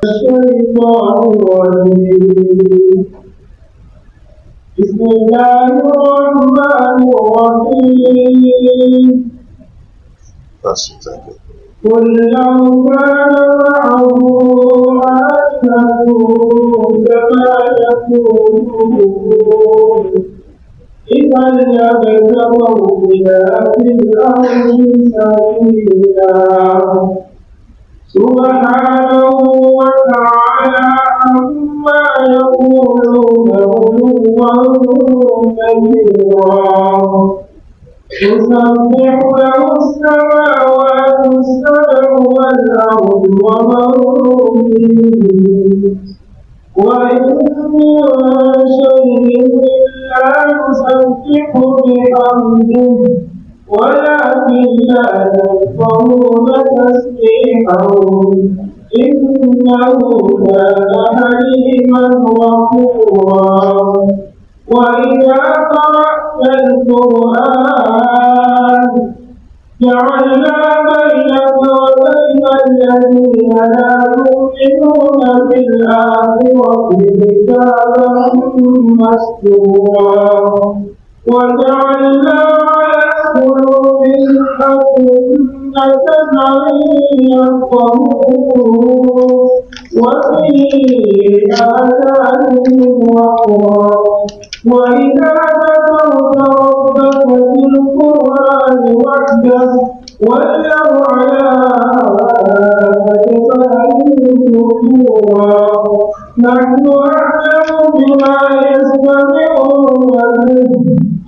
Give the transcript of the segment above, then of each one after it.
الشيطان الرجيم بسم الله الرحمن الرحيم قل لو كان معه آلهة كما يقولون إذا لابتغوا إلى في الأرض سبيلا سبحانه وتعالى عما يقولون علوا كبيرا تسبح له السماوات السبع والأرض ومن فيهن وإن من شيء إلا يسبح بحمده ولكن لا تفقهون تسبيحهم إنه كان حليما غفورا وإذا قرأت القرآن جعلنا بينك وبين الذين لا يؤمنون بالآخرة حجابا مستورا وجعلنا على قلوبهم أكنة أن يفقهوه وفي آذانهم وقرا وإذا ذكرت ربك في القرآن وحده ولوا على أدبارهم نفورا نحن أعلم بما يستمعون به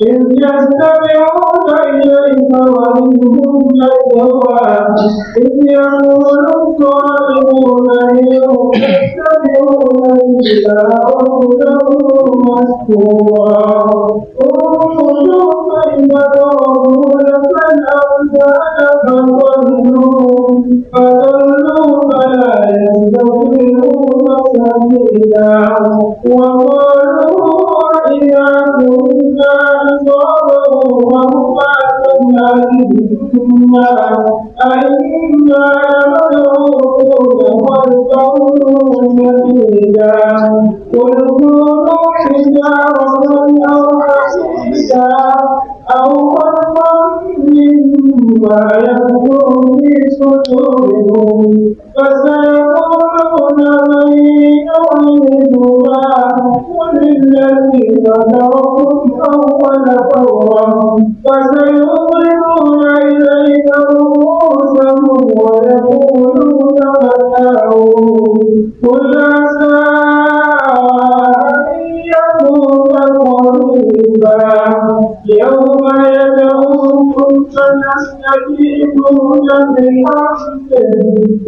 إذ يستمعون إليك ومنهم نجوى إذ يقول الظالمون إن يتبعون إلا رجلا مسحورا انظروا كيف ضربوا لك الأمثال فضلوا فلا يستطيعون سبيلا وقالوا إذا كنا عظاما ورفاتا أئنا لمبعوثون خلقا جديدا قل كونوا حجارة أو حديدا أو خلقا مما يكبر في صدورهم فسيقولون من يعيدنا قل الذي فطركم أول مرة فسيغلقون إليك رؤوسهم ويقولون متاعه قل عسى أن يكون قريبا يوم يدعوكم فتستجيبون بحمده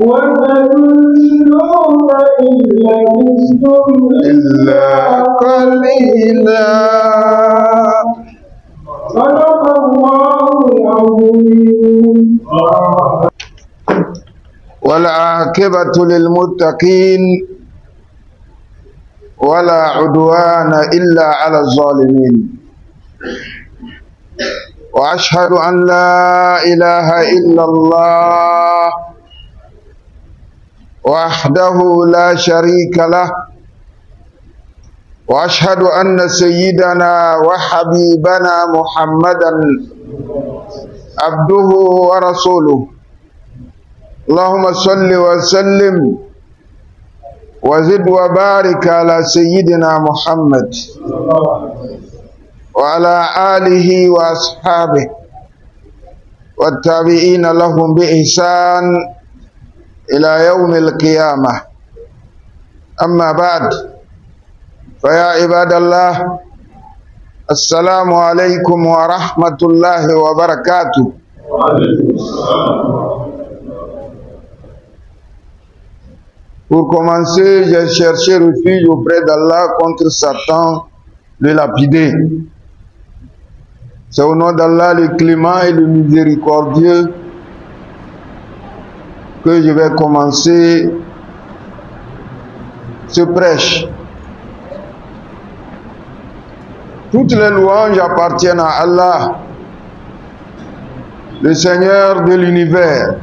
وتظنون إن لبثتم إلا قليلا صدق الله العظيم. والعاقبة للمتقين ولا عدوان إلا على الظالمين وأشهد أن لا إله إلا الله وحده لا شريك له وأشهد أن سيدنا وحبيبنا محمدا عبده ورسوله اللهم صل وسلم وزد وبارك على سيدنا محمد وعلى آله وأصحابه والتابعين لهم بإحسان إلى يوم القيامة. أما بعد فيا عباد الله السلام عليكم ورحمة الله وبركاته. Pour commencer, j'ai cherché refuge auprès d'Allah contre Satan, le lapidé. C'est au nom d'Allah le clément et le miséricordieux que je vais commencer ce prêche. Toutes les louanges appartiennent à Allah, le Seigneur de l'univers.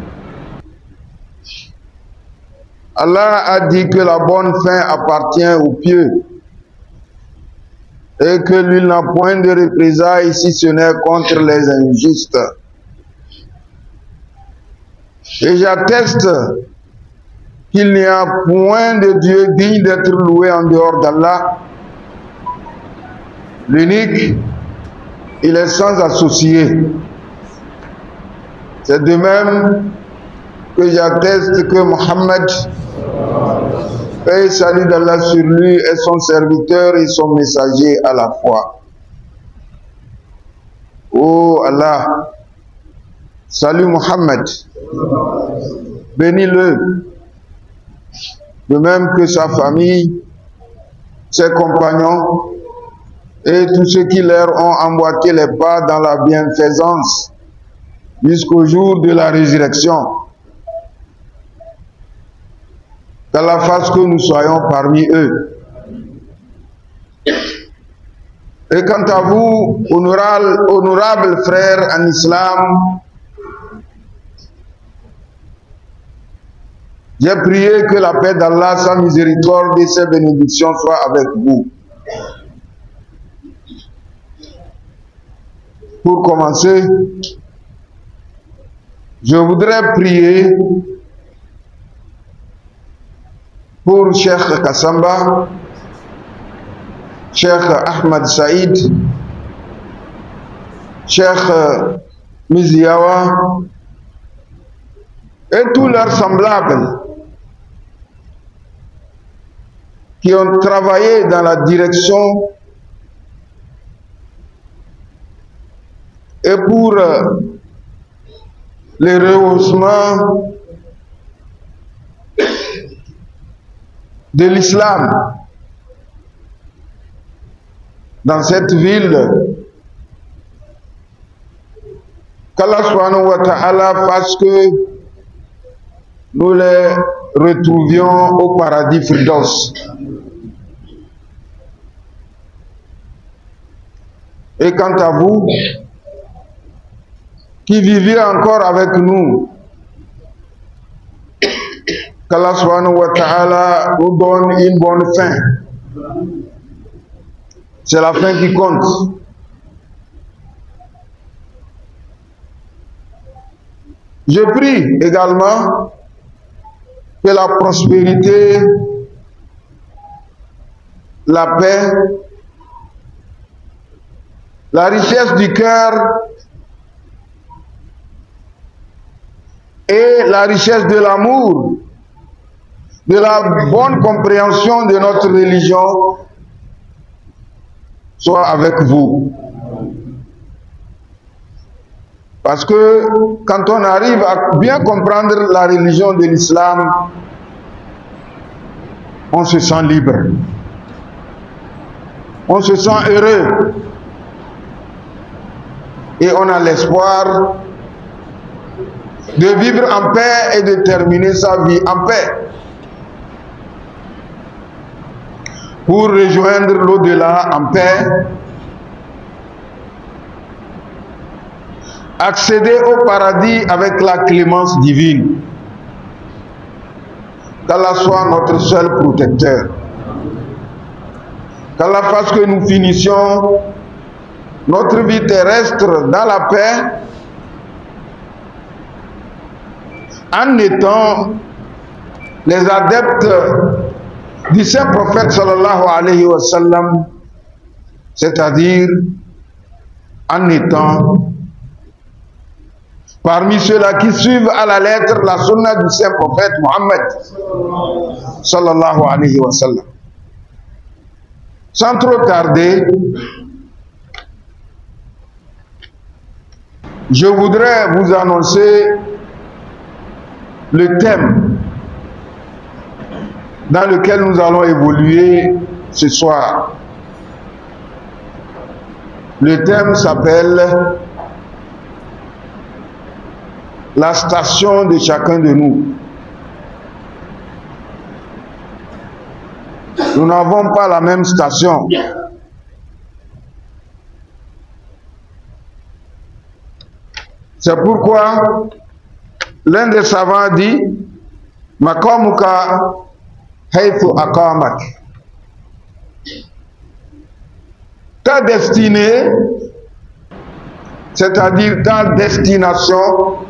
Allah a dit que la bonne fin appartient aux pieux et que lui n'a point de représailles si ce n'est contre les injustes. Et j'atteste qu'il n'y a point de Dieu digne d'être loué en dehors d'Allah, l'unique, il est sans associé. C'est de même que j'atteste que Mohammed, paix et salut d'Allah sur lui, est son serviteur et son messager à la fois. Oh Allah, salut Mohammed, bénis-le, de même que sa famille, ses compagnons et tous ceux qui leur ont emboîté les pas dans la bienfaisance jusqu'au jour de la résurrection. Qu'Allah fasse que nous soyons parmi eux. Et quant à vous, honorables frères en islam, j'ai prié que la paix d'Allah, sa miséricorde et ses bénédictions soient avec vous. Pour commencer, je voudrais prier pour Cheikh Kassamba, Cheikh Ahmad Saïd, Cheikh Miziawa et tous leurs semblables qui ont travaillé dans la direction et pour le rehaussement de l'islam dans cette ville. Qu'Allah subhanahu wa ta'ala fasse que nous les retrouvions au paradis Firdaus. Et quant à vous, qui viviez encore avec nous, qu'Allah subhanahu wa ta'ala nous donne une bonne fin. C'est la fin qui compte. Je prie également que la prospérité, la paix, la richesse du cœur et la richesse de l'amour, de la bonne compréhension de notre religion soit avec vous. Parce que quand on arrive à bien comprendre la religion de l'islam, on se sent libre. On se sent heureux. Et on a l'espoir de vivre en paix et de terminer sa vie en paix. Pour rejoindre l'au-delà en paix, accéder au paradis avec la clémence divine. Qu'Allah soit notre seul protecteur. Qu'Allah fasse que nous finissions notre vie terrestre dans la paix en étant les adeptes du saint prophète sallallahu alayhi wa sallam, c'est-à-dire en étant parmi ceux-là qui suivent à la lettre la sunna du saint prophète Mohammed sallallahu alayhi wa sallam. Sans trop tarder, je voudrais vous annoncer le thème dans lequel nous allons évoluer ce soir. Le thème s'appelle la station de chacun de nous. Nous n'avons pas la même station. C'est pourquoi l'un des savants dit: Maqamuka haythu aqamak. Ta destinée, c'est-à-dire ta destination,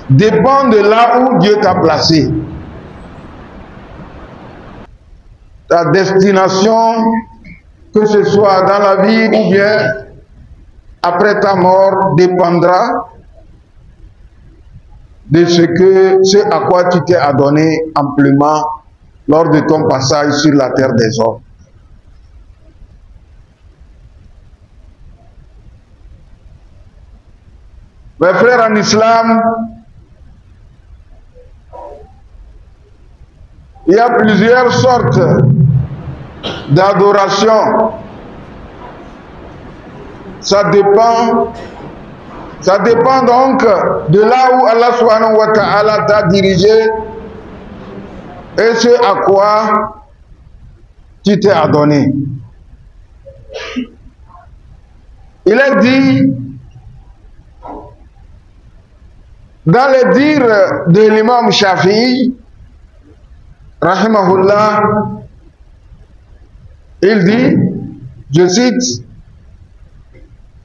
dépend de là où Dieu t'a placé. Ta destination, que ce soit dans la vie ou bien après ta mort, dépendra de ce à quoi tu t'es adonné amplement lors de ton passage sur la terre des hommes. Mes frères en islam, il y a plusieurs sortes d'adoration. Ça dépend donc de là où Allah subhanahu wa ta'ala t'a dirigé et ce à quoi tu t'es adonné. Il est dit dans les dires de l'imam Shafi'i, rahimahullah, il dit, je cite,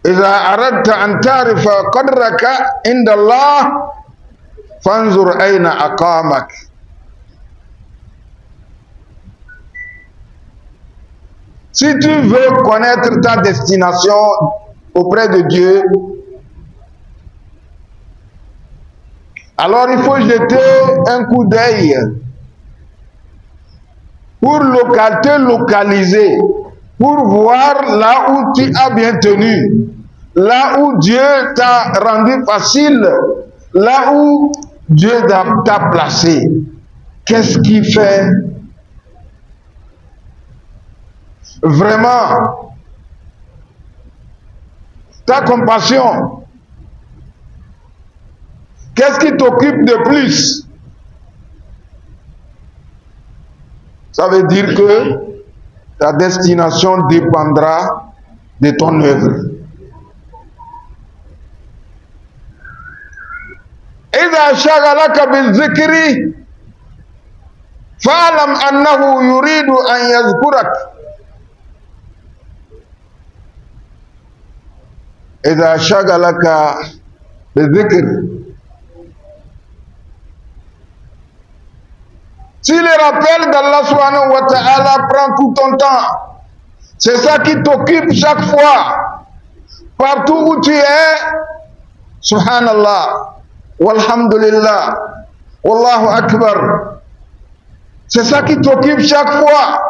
إذا أردت أن تعرف قدرك عند الله فانظر أين أقامك. Si tu veux connaître ta destination auprès de Dieu, alors il faut jeter un coup d'œil pour te localiser, pour voir là où tu as bien tenu, là où Dieu t'a rendu facile, là où Dieu t'a placé. Qu'est-ce qui fait vraiment ta compassion? Qu'est-ce qui t'occupe de plus? Ça veut dire que ta destination dépendra de ton œuvre. إذا شغلك بالذكر فاعلم أنه يريد أن يذكرك. إذا شغلك بالذكر. Si le rappel d'Allah subhanahu wa ta'ala prend tout ton temps, c'est ça qui t'occupe chaque fois, partout où tu es, subhanallah, walhamdulillah, wallahu akbar, c'est ça qui t'occupe chaque fois.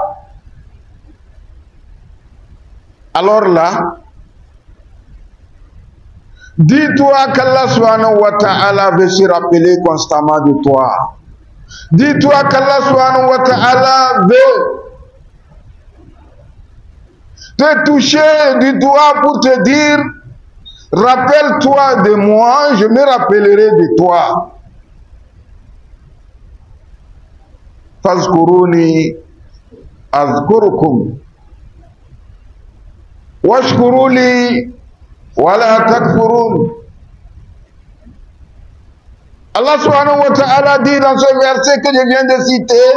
Alors là, dis-toi qu'Allah subhanahu wa ta'ala veut se rappeler constamment de toi. Dis-toi qu'Allah subhanahu wa ta'ala veut te toucher du doigt pour te dire, rappelle-toi de moi, je me rappellerai de toi. Fazkuruni azkurukum washkuruli wala takfurun. Allah subhanahu wa ta'ala dit dans ce verset que je viens de citer,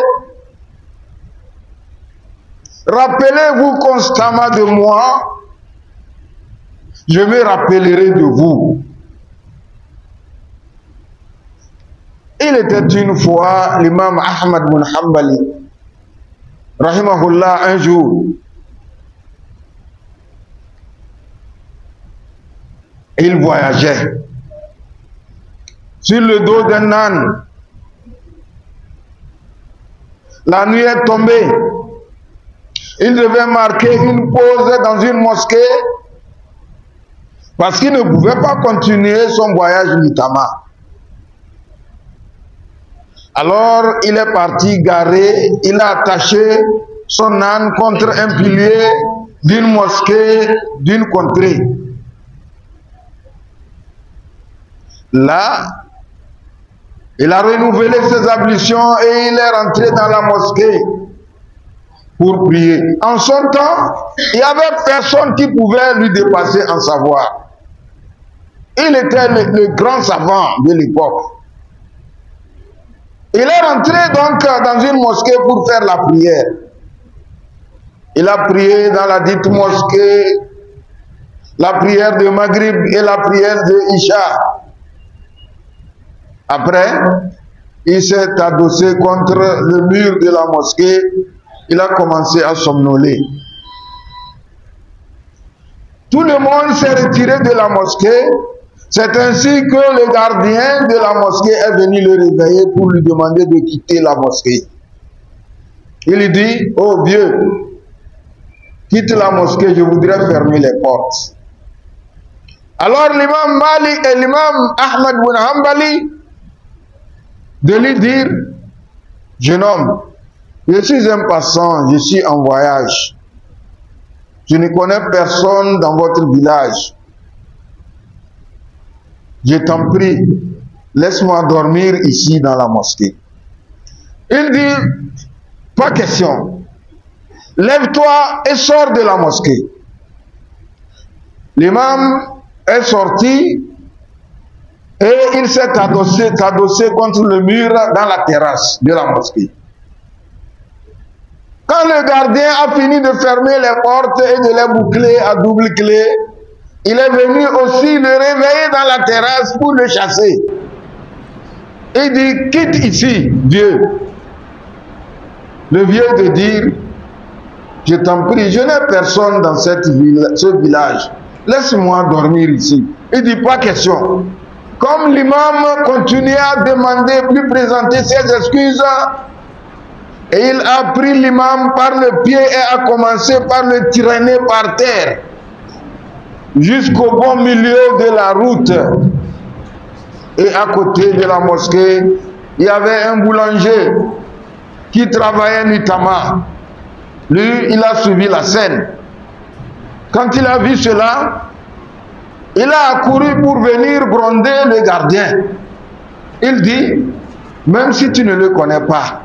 rappelez-vous constamment de moi, je me rappellerai de vous. Il était une fois l'imam Ahmad bin Hanbali, rahimahullah, un jour, il voyageait sur le dos d'un âne. La nuit est tombée. Il devait marquer une pause dans une mosquée parce qu'il ne pouvait pas continuer son voyage nuitamment. Alors il est parti garer, il a attaché son âne contre un pilier d'une mosquée, d'une contrée. Là, il a renouvelé ses ablutions et il est rentré dans la mosquée pour prier. En son temps, il n'y avait personne qui pouvait lui dépasser en savoir. Il était le grand savant de l'époque. Il est rentré donc dans une mosquée pour faire la prière. Il a prié dans la dite mosquée, la prière de Maghrib et la prière de Isha. Après, il s'est adossé contre le mur de la mosquée. Il a commencé à somnoler. Tout le monde s'est retiré de la mosquée. C'est ainsi que le gardien de la mosquée est venu le réveiller pour lui demander de quitter la mosquée. Il lui dit, oh vieux, quitte la mosquée, je voudrais fermer les portes. Alors l'imam Malik et l'imam Ahmad bin Hanbali de lui dire, jeune homme, je suis un passant, je suis en voyage. Je ne connais personne dans votre village. Je t'en prie, laisse-moi dormir ici dans la mosquée. Il dit, pas question. Lève-toi et sors de la mosquée. L'imam est sorti et il s'est adossé contre le mur dans la terrasse de la mosquée. Quand le gardien a fini de fermer les portes et de les boucler à double clé, il est venu aussi le réveiller dans la terrasse pour le chasser. Il dit, quitte ici, vieux. Le vieux de dire, je t'en prie, je n'ai personne dans ce village. Laisse-moi dormir ici. Il dit, pas question. Comme l'imam continuait à demander, lui présenter ses excuses, et il a pris l'imam par le pied et a commencé par le traîner par terre jusqu'au bon milieu de la route. Et à côté de la mosquée, il y avait un boulanger qui travaillait nuitamment. Lui, il a suivi la scène. Quand il a vu cela, il a accouru pour venir gronder le gardien. Il dit, même si tu ne le connais pas,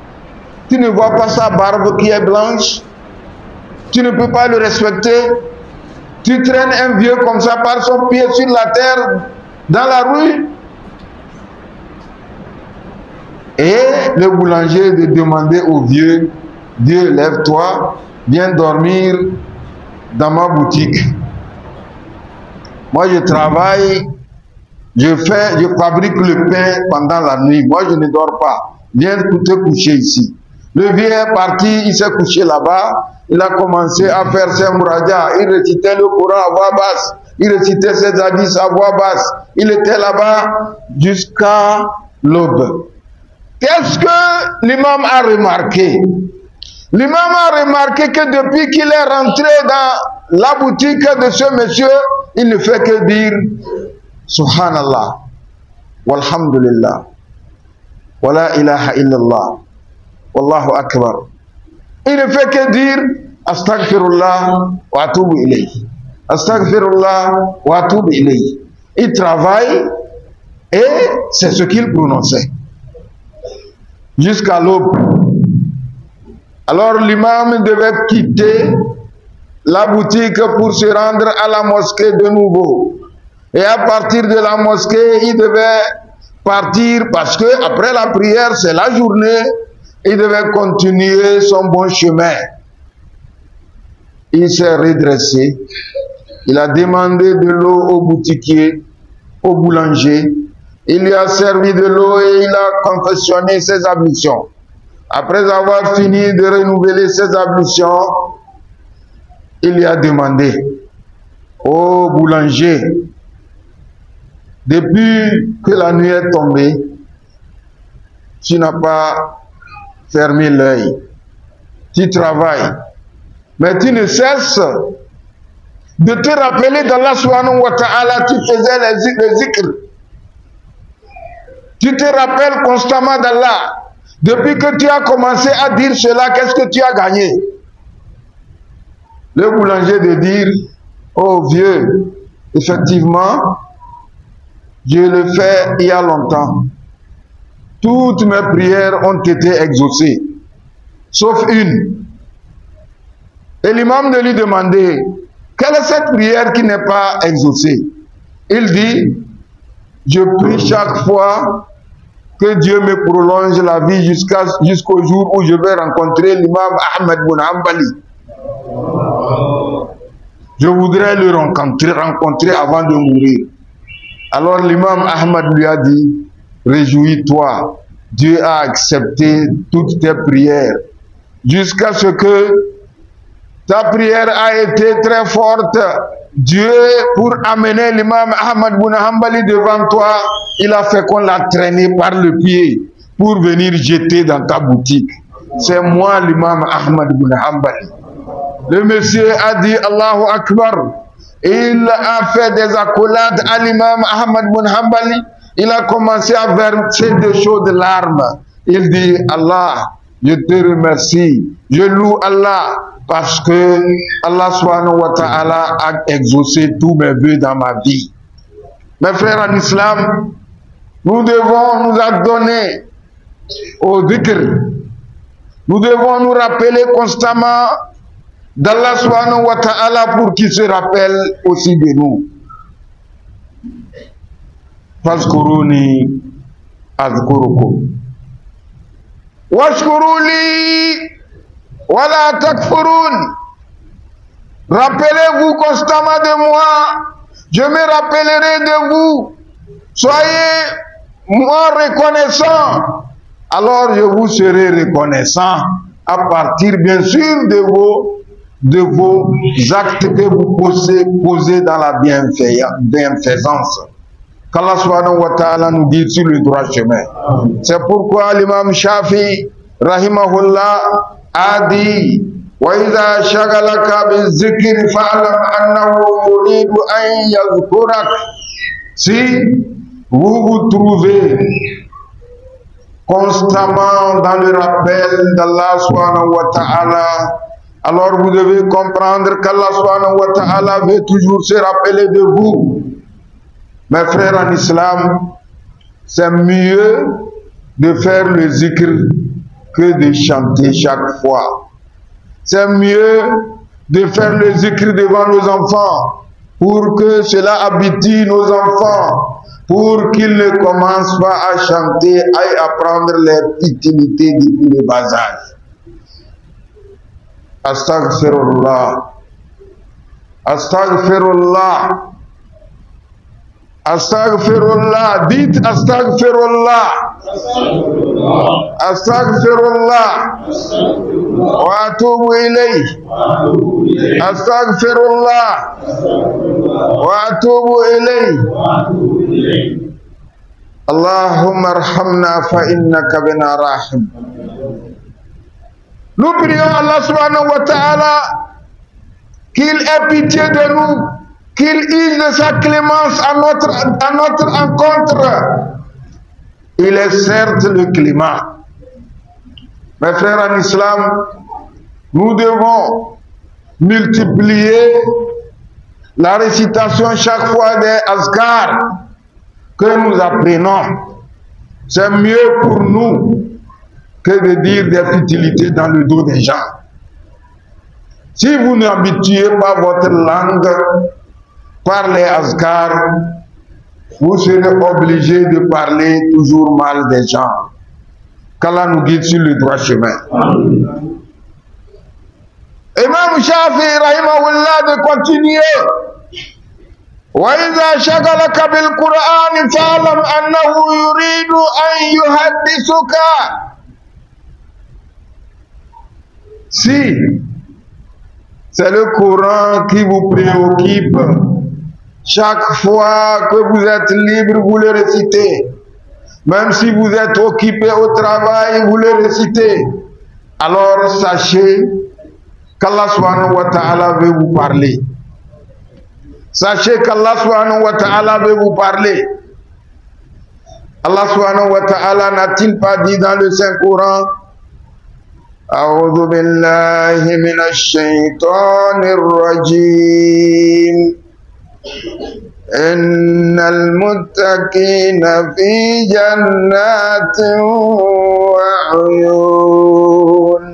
tu ne vois pas sa barbe qui est blanche, tu ne peux pas le respecter, tu traînes un vieux comme ça par son pied sur la terre dans la rue. Et le boulanger de demander au vieux, Dieu, lève-toi, viens dormir dans ma boutique. Moi je travaille, je fabrique le pain pendant la nuit, moi je ne dors pas, viens te coucher ici. Le vieux est parti, il s'est couché là-bas, il a commencé à faire ses mouradia, il récitait le Coran à voix basse, il récitait ses hadiths à voix basse, il était là-bas jusqu'à l'aube. Qu'est-ce que l'imam a remarqué? L'imam a remarqué que depuis qu'il est rentré dans la boutique de ce monsieur, il ne fait que dire Subhanallah, Walhamdulillah, Wa la ilaha illallah, Wallahu Akbar. Il ne fait que dire Astaghfirullah wa atubu ilayhi. Astaghfirullah wa atubu ilayhi. Il travaille et c'est ce qu'il prononçait jusqu'à l'aube. Alors l'imam devait quitter la boutique pour se rendre à la mosquée de nouveau. Et à partir de la mosquée, il devait partir parce que après la prière, c'est la journée. Il devait continuer son bon chemin. Il s'est redressé. Il a demandé de l'eau au boutiquier, au boulanger. Il lui a servi de l'eau et il a confessionné ses ablutions. Après avoir fini de renouveler ses ablutions, il lui a demandé, ô boulanger, depuis que la nuit est tombée, tu n'as pas fermé l'œil. Tu travailles, mais tu ne cesses de te rappeler d'Allah subhanahu wa ta'ala, tu faisais les zikr. Tu te rappelles constamment d'Allah. Depuis que tu as commencé à dire cela, qu'est-ce que tu as gagné? Le boulanger de dire, oh vieux, effectivement, je le fais il y a longtemps. Toutes mes prières ont été exaucées, sauf une. Et l'imam de lui demander, quelle est cette prière qui n'est pas exaucée? Il dit, je prie chaque fois Que Dieu me prolonge la vie jusqu'au jour où je vais rencontrer l'imam Ahmed bin Hanbali. Je voudrais le rencontrer avant de mourir. Alors l'imam Ahmed lui a dit, réjouis-toi, Dieu a accepté toutes tes prières. Jusqu'à ce que ta prière a été très forte. Dieu, pour amener l'imam Ahmed bin Hanbali devant toi, il a fait qu'on l'a traîné par le pied pour venir jeter dans ta boutique. C'est moi l'imam Ahmed bin Hanbali. Le monsieur a dit Allahu Akbar. Il a fait des accolades à l'imam Ahmed bin Hanbali. Il a commencé à verser de chaudes larmes. Il dit Allah, je te remercie. Je loue Allah parce que Allah subhanahu wa ta'ala a exaucé tous mes vœux dans ma vie. Mes frères en islam, nous devons nous adonner au dhikr. Nous devons nous rappeler constamment d'Allah subhanahu wa ta'ala pour qu'il se rappelle aussi de nous. Fazkuruni azkurukum. Washkuruli wala takfurun. Rappelez-vous constamment de moi, je me rappellerai de vous. Soyez moi reconnaissant, alors je vous serai reconnaissant à partir bien sûr de vos actes que vous posez dans la bienfaisance. Qu'Allah subhanahu wa ta'ala nous guide sur le droit chemin. C'est pourquoi l'imam Shafi rahimahullah a dit وَإِذَا شَغَلَكَ بِالذِّكْرِ فَاعْلَمْ أَنَّهُ يُرِيدُ أَنْ يَذْكُرَكَ. Si vous vous trouvez constamment dans le rappel d'Allah subhanahu wa ta'ala, alors vous devez comprendre qu'Allah subhanahu wa ta'ala veut toujours se rappeler de vous. Mes frères en islam, c'est mieux de faire le zikr que de chanter chaque fois. C'est mieux de faire le zikr devant nos enfants pour que cela habitue nos enfants, pour qu'ils ne commencent pas à chanter et à apprendre les futilités depuis le bas âge. Astaghfirullah. Astaghfirullah. Astaghfirullah. Dites astaghfirullah. Astaghfirullah. Wa atubu ilayh. Astaghfirullah. Wa atubu ilayh. Allahumma arhamna fa innaka bina rahim. Nous prions Allah subhanahu wa ta'ala qu'il ait pitié de nous, qu'il use de sa clémence à notre encontre. Il est certes le climat. Mes frères en islam, nous devons multiplier la récitation chaque fois des azkars que nous apprenons. C'est mieux pour nous que de dire des futilités dans le dos des gens. Si vous n'habituez pas votre langue par les azkars, vous serez obligé de parler toujours mal des gens. Qu'Allah nous guide sur le droit chemin. Imam Shafi rahimahullah de continuer. وَإِذَا شَغَلَكَ بِالْقُرْآنِ فَاعْلَمْ أَنَّهُ يُرِيدُ أَنْ يُحَدِّثُكَ. Si c'est le Coran qui vous préoccupe, chaque fois que vous êtes libre, vous le récitez. Même si vous êtes occupé au travail, vous le récitez. Alors sachez qu'Allah subhanahu wa ta'ala veut vous parler. Sachez qu'Allah subhanahu wa ta'ala veut vous parler. Allah subhanahu wa ta'ala n'a-t-il pas dit dans le Saint-Coran, أعوذ بالله من الشيطان الرجيم إن المتقين في جنات وعيون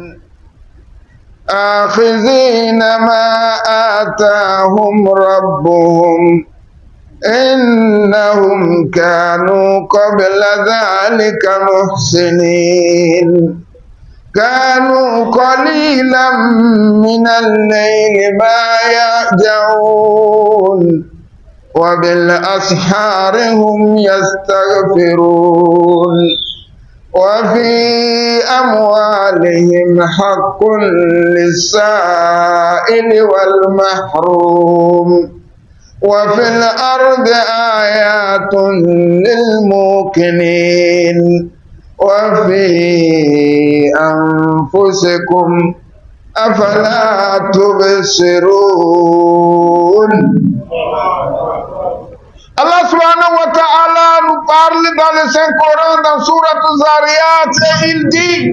آخذين ما آتاهم ربهم إنهم كانوا قبل ذلك محسنين كانوا قليلا من الليل ما يهجعون وبالأسحار هم يستغفرون وفي أموالهم حق للسائل والمحروم وفي الأرض آيات للموقنين وفي أنفسكم أفلا تبصرون. Allah subhanahu wa ta'ala nous parle dans le Saint-Coran, dans Surat Zariyat, et il dit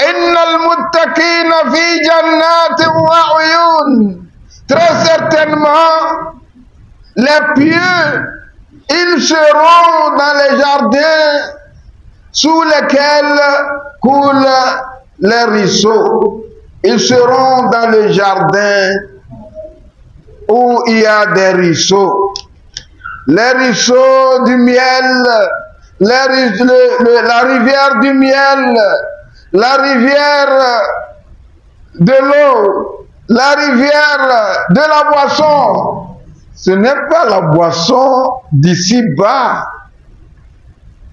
Innal muttaqina fi jannatin wa uyun. Très certainement, les pieux, ils seront dans les jardins sous lesquels coulent les ruisseaux. Ils seront dans le jardin où il y a des ruisseaux. Les ruisseaux du miel, la rivière du miel, la rivière de l'eau, la rivière de la boisson. Ce n'est pas la boisson d'ici bas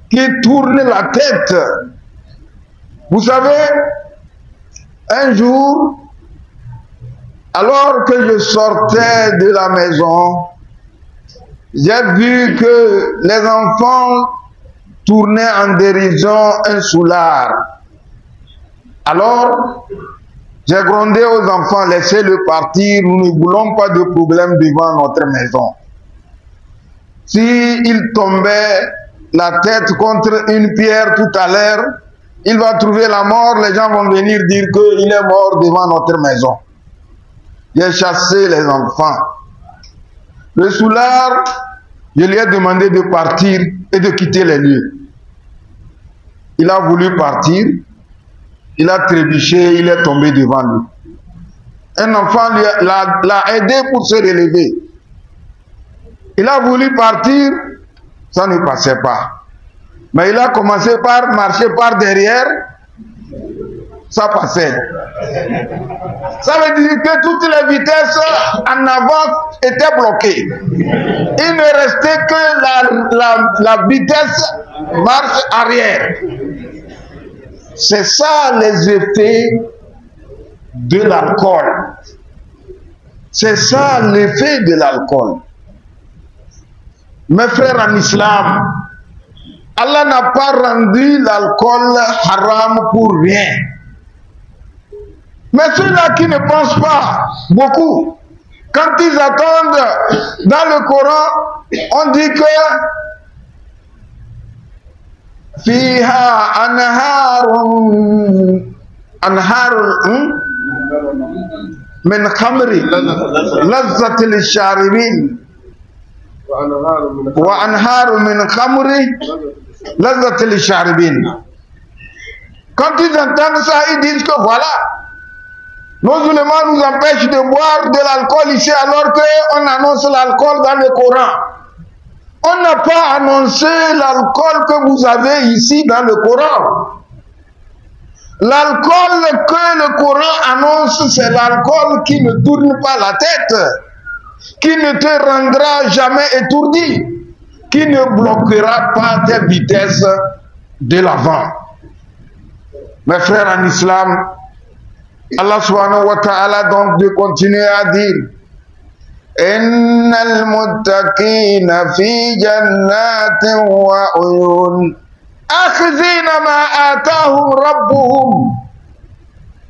qui tourne la tête. Vous savez, un jour, alors que je sortais de la maison, j'ai vu que les enfants tournaient en dérision un soulard. Alors, j'ai grondé aux enfants, laissez-le partir, nous ne voulons pas de problème devant notre maison. S'il tombait la tête contre une pierre tout à l'heure, il va trouver la mort, les gens vont venir dire qu'il est mort devant notre maison. J'ai chassé les enfants. Le soulard, je lui ai demandé de partir et de quitter les lieux. Il a voulu partir, il a trébuché, il est tombé devant lui. Un enfant l'a aidé pour se relever. Il a voulu partir, ça ne passait pas. Mais il a commencé par marcher par derrière, ça passait. Ça veut dire que toutes les vitesses en avant étaient bloquées. Il ne restait que la vitesse marche arrière. C'est ça les effets de l'alcool. C'est ça l'effet de l'alcool. Mes frères en islam, Allah n'a pas rendu l'alcool haram pour rien. Mais ceux-là qui ne pensent pas beaucoup, quand ils attendent dans le Coran, on dit que fiha anharun min khamri lazzati lisharibin wa anharu min khamri lazzati lisharibin. Quand ils entendent ça, ils disent que voilà, nos ulémas nous empêchent de boire de l'alcool ici alors qu'on annonce l'alcool dans le Coran. On n'a pas annoncé l'alcool que vous avez ici dans le Coran. L'alcool que le Coran annonce, c'est l'alcool qui ne tourne pas la tête, qui ne te rendra jamais étourdi, qui ne bloquera pas tes vitesses de l'avant. Mes frères en islam, Allah subhanahu wa ta'ala donc de continuer à dire Innal muttaqina fi jannatin wa uyun akhzina ma atahum rabbuhum.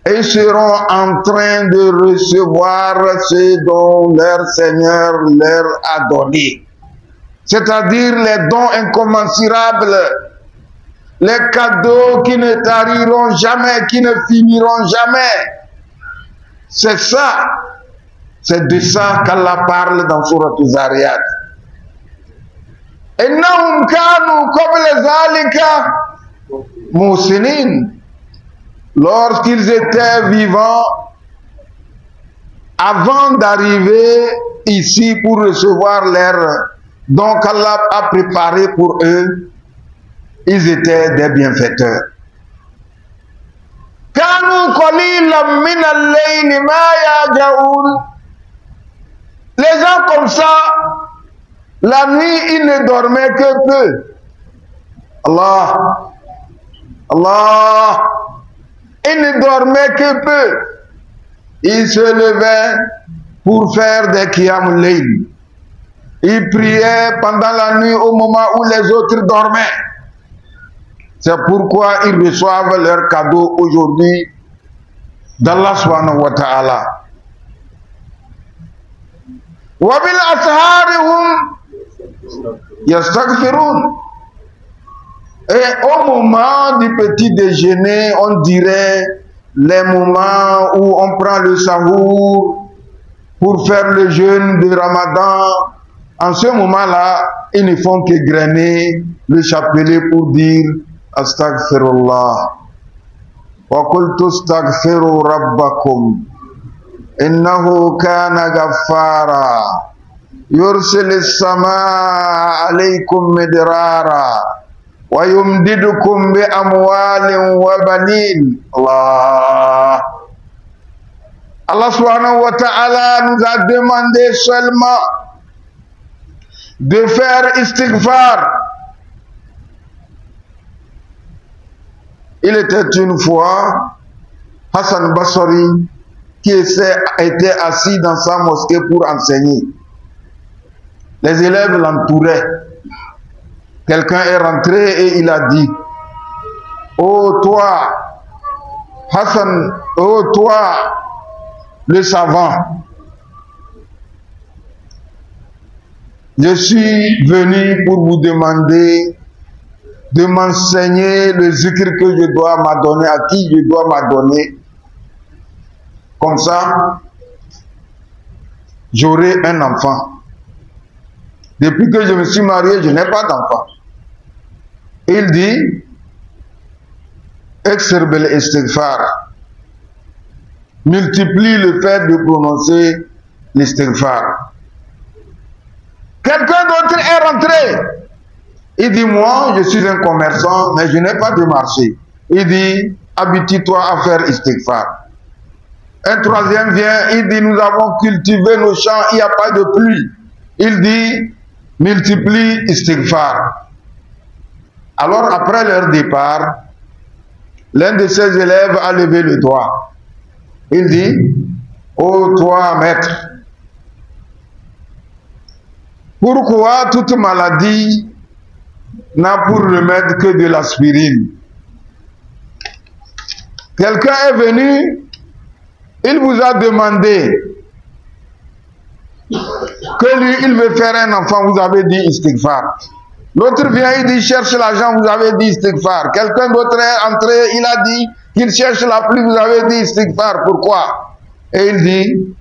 Ils seront en train de recevoir ce dont leur Seigneur leur a donné, c'est-à-dire les dons incommensurables, les cadeaux qui ne tariront jamais, qui ne finiront jamais. C'est ça, c'est de ça qu'Allah parle dans Surat Zariyat. Innahum kanu qabla zalika muhsinin. Lorsqu'ils étaient vivants, avant d'arriver ici pour recevoir leur Donc Allah a préparé pour eux, ils étaient des bienfaiteurs. Les gens comme ça, la nuit, ils ne dormaient que peu. Allah, ils ne dormaient que peu. Ils se levaient pour faire des qiyam layl. Ils priaient pendant la nuit au moment où les autres dormaient. C'est pourquoi ils reçoivent leur cadeau aujourd'hui d'Allah subhanahu wa ta'ala. Wa bil asharihum yastaghfirun. Et au moment du petit déjeuner, on dirait les moments où on prend le sahour pour faire le jeûne de Ramadan. En ce moment-là, ils ne font que grainer le chapelet pour dire Astaghfirullah. Wa qultu astaghfiru rabbakum innahu kana ghaffara yursilis samaa alaykum midrara wa yumdidukum bi amwalin wa banin. Allah subhanahu wa ta'ala nous a demandé seulement de faire istighfar. Il était une fois Hassan Basri qui était assis dans sa mosquée pour enseigner. Les élèves l'entouraient. Quelqu'un est rentré et il a dit: oh toi, Hassan, oh toi, le savant, je suis venu pour vous demander de m'enseigner le zikr que je dois m'adonner, à qui je dois m'adonner. Comme ça, j'aurai un enfant. Depuis que je me suis marié, je n'ai pas d'enfant. Il dit: Iksir bil istighfar. Multiplie le fait de prononcer l'istighfar. Quelqu'un d'autre est rentré. Il dit: moi, je suis un commerçant, mais je n'ai pas de marché. Il dit: habitue-toi à faire istighfar. Un troisième vient, il dit: nous avons cultivé nos champs, il n'y a pas de pluie. Il dit: multiplie istighfar. Alors, après leur départ, l'un de ses élèves a levé le doigt. Il dit: ô toi, maître, pourquoi toute maladie n'a pour remède que de l'aspirine? Quelqu'un est venu, il vous a demandé que lui, il veut faire un enfant, vous avez dit istighfar. L'autre vient, il dit: cherche l'argent, vous avez dit istighfar. Quelqu'un d'autre est entré, il a dit qu'il cherche la pluie, vous avez dit istighfar. Pourquoi? Et il dit: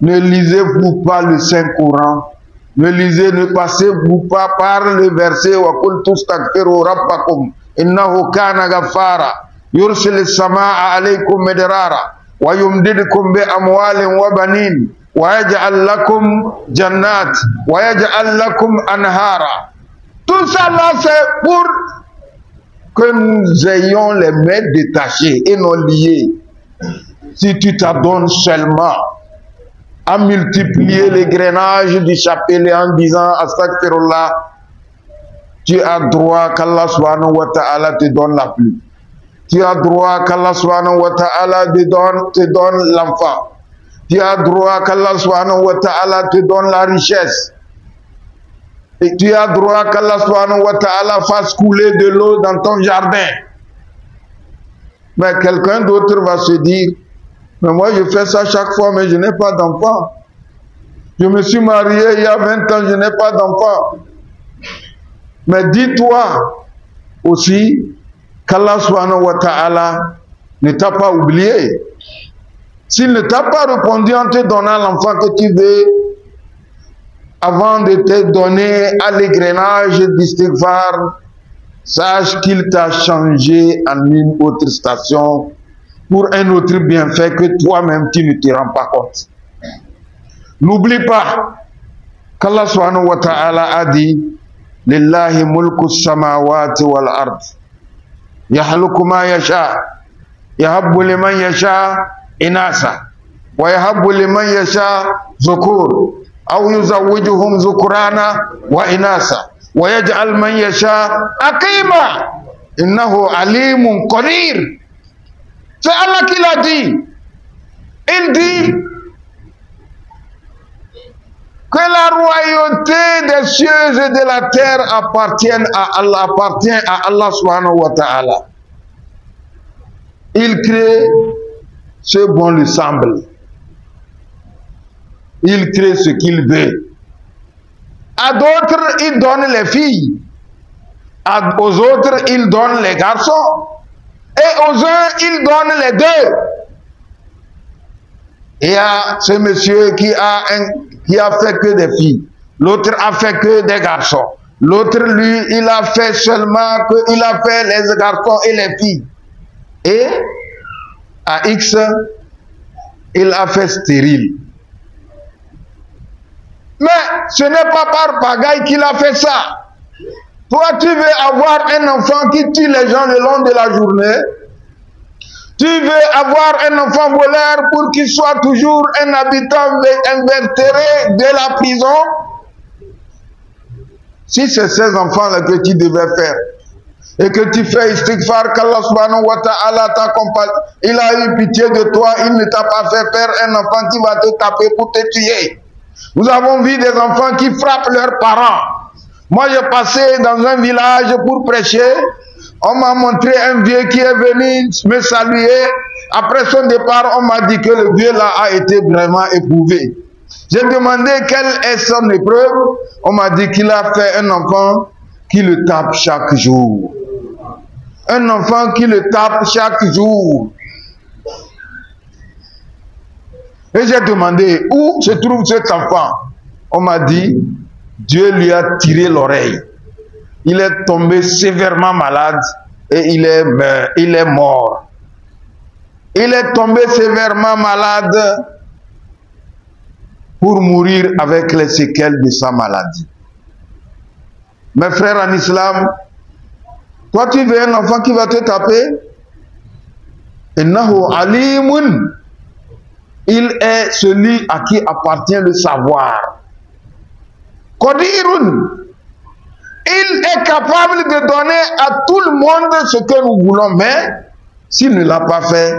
ne lisez-vous pas le Saint-Coran? Ne passez-vous pas par le verset wa qultu astaghfiru rabbakum innahu kana ghaffara yursilis samaa alaykum midrara wa yumdidukum bi amwalin wa banin wa yaj'al lakum jannat wa yaj'al lakum anhara. Tout ça là, c'est pour que nous ayons les mains détachées et non liées. Si tu t'adonnes seulement à multiplier les grainages du chapelet en disant Astaghfirullah, tu as droit qu'Allah subhanahu wa ta'ala te donne la pluie. Tu as droit qu'Allah subhanahu wa ta'ala te donne l'enfant. Tu as droit qu'Allah subhanahu wa ta'ala te donne la richesse. Et tu as droit qu'Allah subhanahu wa ta'ala fasse couler de l'eau dans ton jardin. Mais quelqu'un d'autre va se dire: mais moi je fais ça chaque fois, mais je n'ai pas d'enfant. Je me suis marié il y a 20 ans, je n'ai pas d'enfant. Mais dis-toi aussi qu'Allah subhanahu wa ta'ala ne t'a pas oublié. S'il ne t'a pas répondu en te donnant l'enfant que tu veux, avant de te donner à l'égrenage d'istighfar, sache qu'il t'a changé en une autre station pour un autre bienfait que toi-même tu ne te rends pas compte. N'oublie pas, qu'Allah subhanahu wa ta'ala a dit Lillahi mulku samawati wal ard yahluku ma yasha yahabbu liman yasha inasa wa yahabbu liman yasha zukur aw yuzawwijuhum zukurana wa inasa wa yaj'al man yasha aqima innahu alimun qadir. C'est Allah qui l'a dit. Il dit que la royauté des cieux et de la terre appartient à Allah subhanahu wa ta'ala. Il crée ce bon lui semble. Il crée ce qu'il veut. À d'autres, il donne les filles. Aux autres, il donne les garçons. Et aux uns, il donne les deux. Il y a ce monsieur qui a fait que des filles. L'autre a fait que des garçons. L'autre, lui, il a fait seulement il a fait les garçons et les filles. Et à X, il a fait stérile. Mais ce n'est pas par pagaille qu'il a fait ça. Toi, tu veux avoir un enfant qui tue les gens le long de la journée. Tu veux avoir un enfant voleur pour qu'il soit toujours un habitant invétéré de la prison. Si c'est ces enfants-là que tu devais faire, et que tu fais istighfar, qu'Allah subhanahu wa ta'ala t'accompagne, il a eu pitié de toi, il ne t'a pas fait faire un enfant qui va te taper pour te tuer. Nous avons vu des enfants qui frappent leurs parents. Moi, j'ai passé dans un village pour prêcher. On m'a montré un vieux qui est venu me saluer. Après son départ, on m'a dit que le vieux là a été vraiment éprouvé. J'ai demandé quelle est son épreuve. On m'a dit qu'il a fait un enfant qui le tape chaque jour. Un enfant qui le tape chaque jour. Et j'ai demandé où se trouve cet enfant. On m'a dit, Dieu lui a tiré l'oreille. Il est tombé sévèrement malade et il est mort. Il est tombé sévèrement malade pour mourir avec les séquelles de sa maladie. Mes frères en islam, toi tu veux un enfant qui va te taper? Innahu alimun. Il est celui à qui appartient le savoir. Qadirun. Il est capable de donner à tout le monde ce que nous voulons, mais s'il ne l'a pas fait,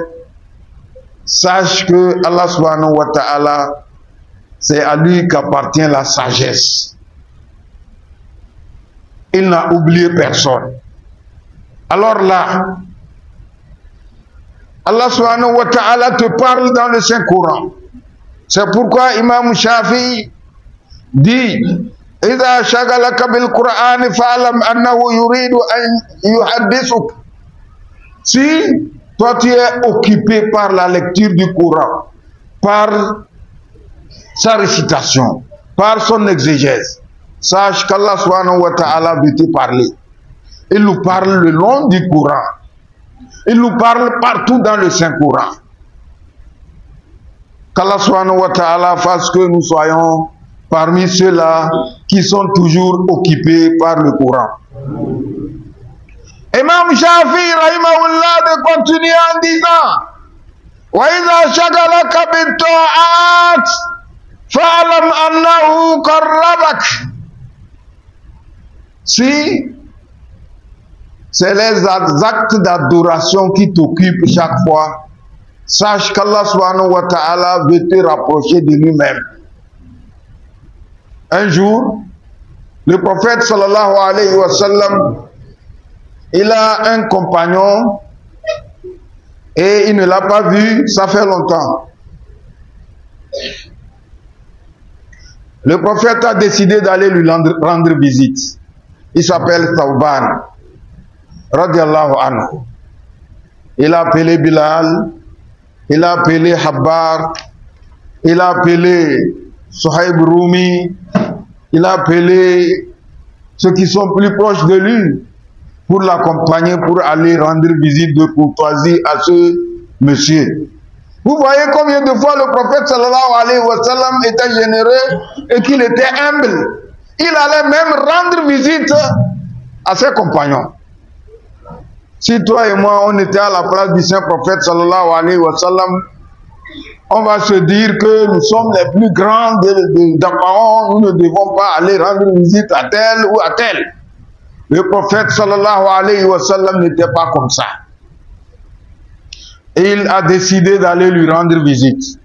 sache que Allah subhanahu wa ta'ala, c'est à lui qu'appartient la sagesse. Il n'a oublié personne. Alors là, Allah subhanahu wa ta'ala te parle dans le Saint-Coran. C'est pourquoi Imam Shafi'i dit إذا شغلك بالقرآن فاعلم أنه يريد أن يحدثك. Si toi tu es occupé par la lecture du Coran, par sa récitation, par son exégèse, sache qu'Allah subhanahu wa ta'ala veut te parler. Il nous parle le long du Coran. Il nous parle partout dans le Saint-Coran. Qu'Allah subhanahu wa ta'ala fasse que nous soyons parmi ceux-là qui sont toujours occupés par le Coran. Imam Shafi'i rahimahullah de continuer en disant wa idha shagalaka bit-ta'at fa'lam annahu qarrabak. Si c'est les actes d'adoration qui t'occupent chaque fois, sache qu'Allah subhanahu wa ta'ala veut te rapprocher de lui-même. Un jour, le prophète sallallahu alayhi wa sallam, il a un compagnon et il ne l'a pas vu, ça fait longtemps. Le prophète a décidé d'aller lui rendre visite. Il s'appelle Thawban, radiallahu anhu. Il a appelé Bilal, il a appelé Habbar, il a appelé Suhaib Rumi, il a appelé ceux qui sont plus proches de lui pour l'accompagner, pour aller rendre visite de courtoisie à ce monsieur. Vous voyez combien de fois le prophète sallallahu alayhi wa sallam était généreux et qu'il était humble. Il allait même rendre visite à ses compagnons. Si toi et moi, on était à la place du saint prophète sallallahu alayhi wa sallam, on va se dire que nous sommes les plus grands d'apparence, nous ne devons pas aller rendre visite à tel ou à tel. Le prophète sallallahu alayhi wa sallam n'était pas comme ça. Et il a décidé d'aller lui rendre visite.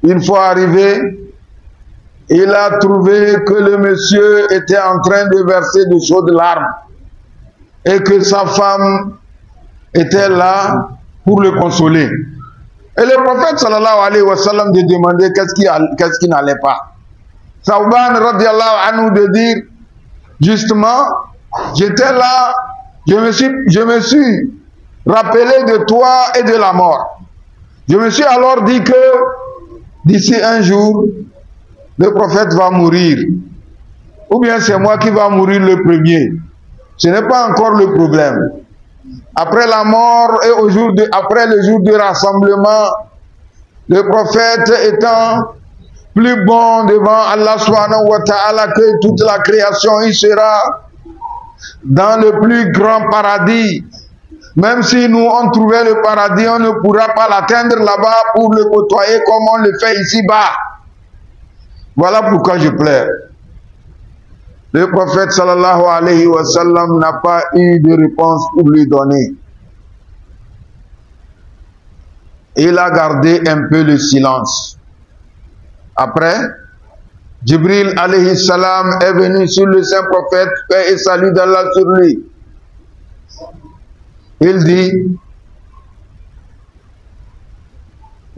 Une fois arrivé, il a trouvé que le monsieur était en train de verser de chaudes larmes et que sa femme était là pour le consoler. Et le prophète sallallahu alayhi wa sallam de demander qu'est-ce qui n'allait pas. Thawban radiallahu anhu de dire, justement, j'étais là, je me suis rappelé de toi et de la mort. Je me suis alors dit que d'ici un jour, le prophète va mourir. Ou bien c'est moi qui va mourir le premier. Ce n'est pas encore le problème. Après la mort et après le jour du rassemblement, le prophète étant plus bon devant Allah subhanahu wa ta'ala que toute la création, il sera dans le plus grand paradis. Même si nous on trouvait le paradis, on ne pourra pas l'atteindre là-bas pour le côtoyer comme on le fait ici-bas. Voilà pourquoi je pleure. Le prophète sallallahu alayhi wa sallam n'a pas eu de réponse pour lui donner. Il a gardé un peu le silence. Après, Jibril alayhi salam est venu sur le saint prophète, paix et salut d'Allah sur lui. Il dit,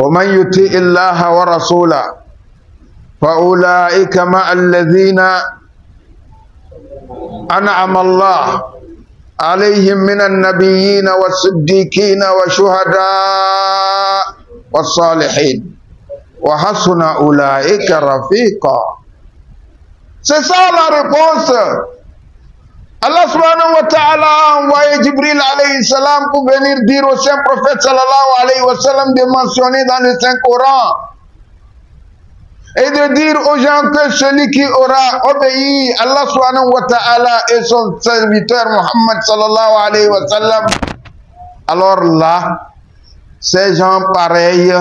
وَمَنْ يُطِعِ اللَّهَ وَرَسُولَهُ فَأُولَئِكَ مَعَ الَّذِينَ أَنْعَمَ اللَّهُ عَلَيْهِمْ مِنَ النَّبِيِّينَ وَالصِّدِّيقِينَ وَالشُّهَدَاءِ وَالصَّالِحِينَ وَحَسُنَ أُولَئِكَ رَفِيقًا. C'est ça la réponse. Allah subhanahu wa ta'ala a envoyé Jibril alayhi salam pour venir dire au saint prophète sallallahu alayhi wa sallam de mentionner dans le Saint Coran et de dire aux gens que celui qui aura obéi Allah subhanahu wa ta'ala et son serviteur Muhammad sallallahu alayhi wa sallam, alors là, ces gens pareils,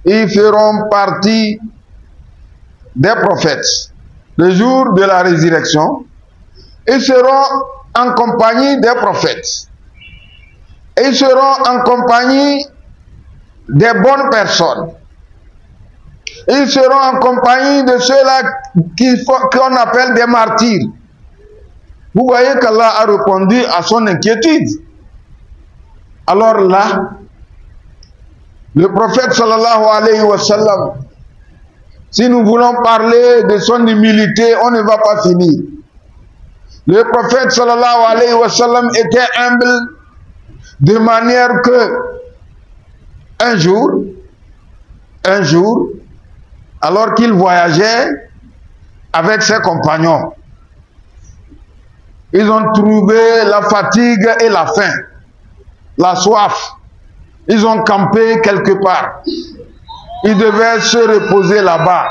ils feront partie des prophètes. Le jour de la résurrection, ils seront en compagnie des prophètes. Ils seront en compagnie des bonnes personnes. Ils seront en compagnie de ceux-là qu'on appelle des martyrs. Vous voyez qu'Allah a répondu à son inquiétude. Alors là, le prophète sallallahu alayhi wa sallam, si nous voulons parler de son humilité, on ne va pas finir. Le prophète sallallahu alayhi wa sallam était humble de manière que un jour, alors qu'il voyageait avec ses compagnons, ils ont trouvé la fatigue et la faim, la soif. Ils ont campé quelque part. Ils devaient se reposer là-bas.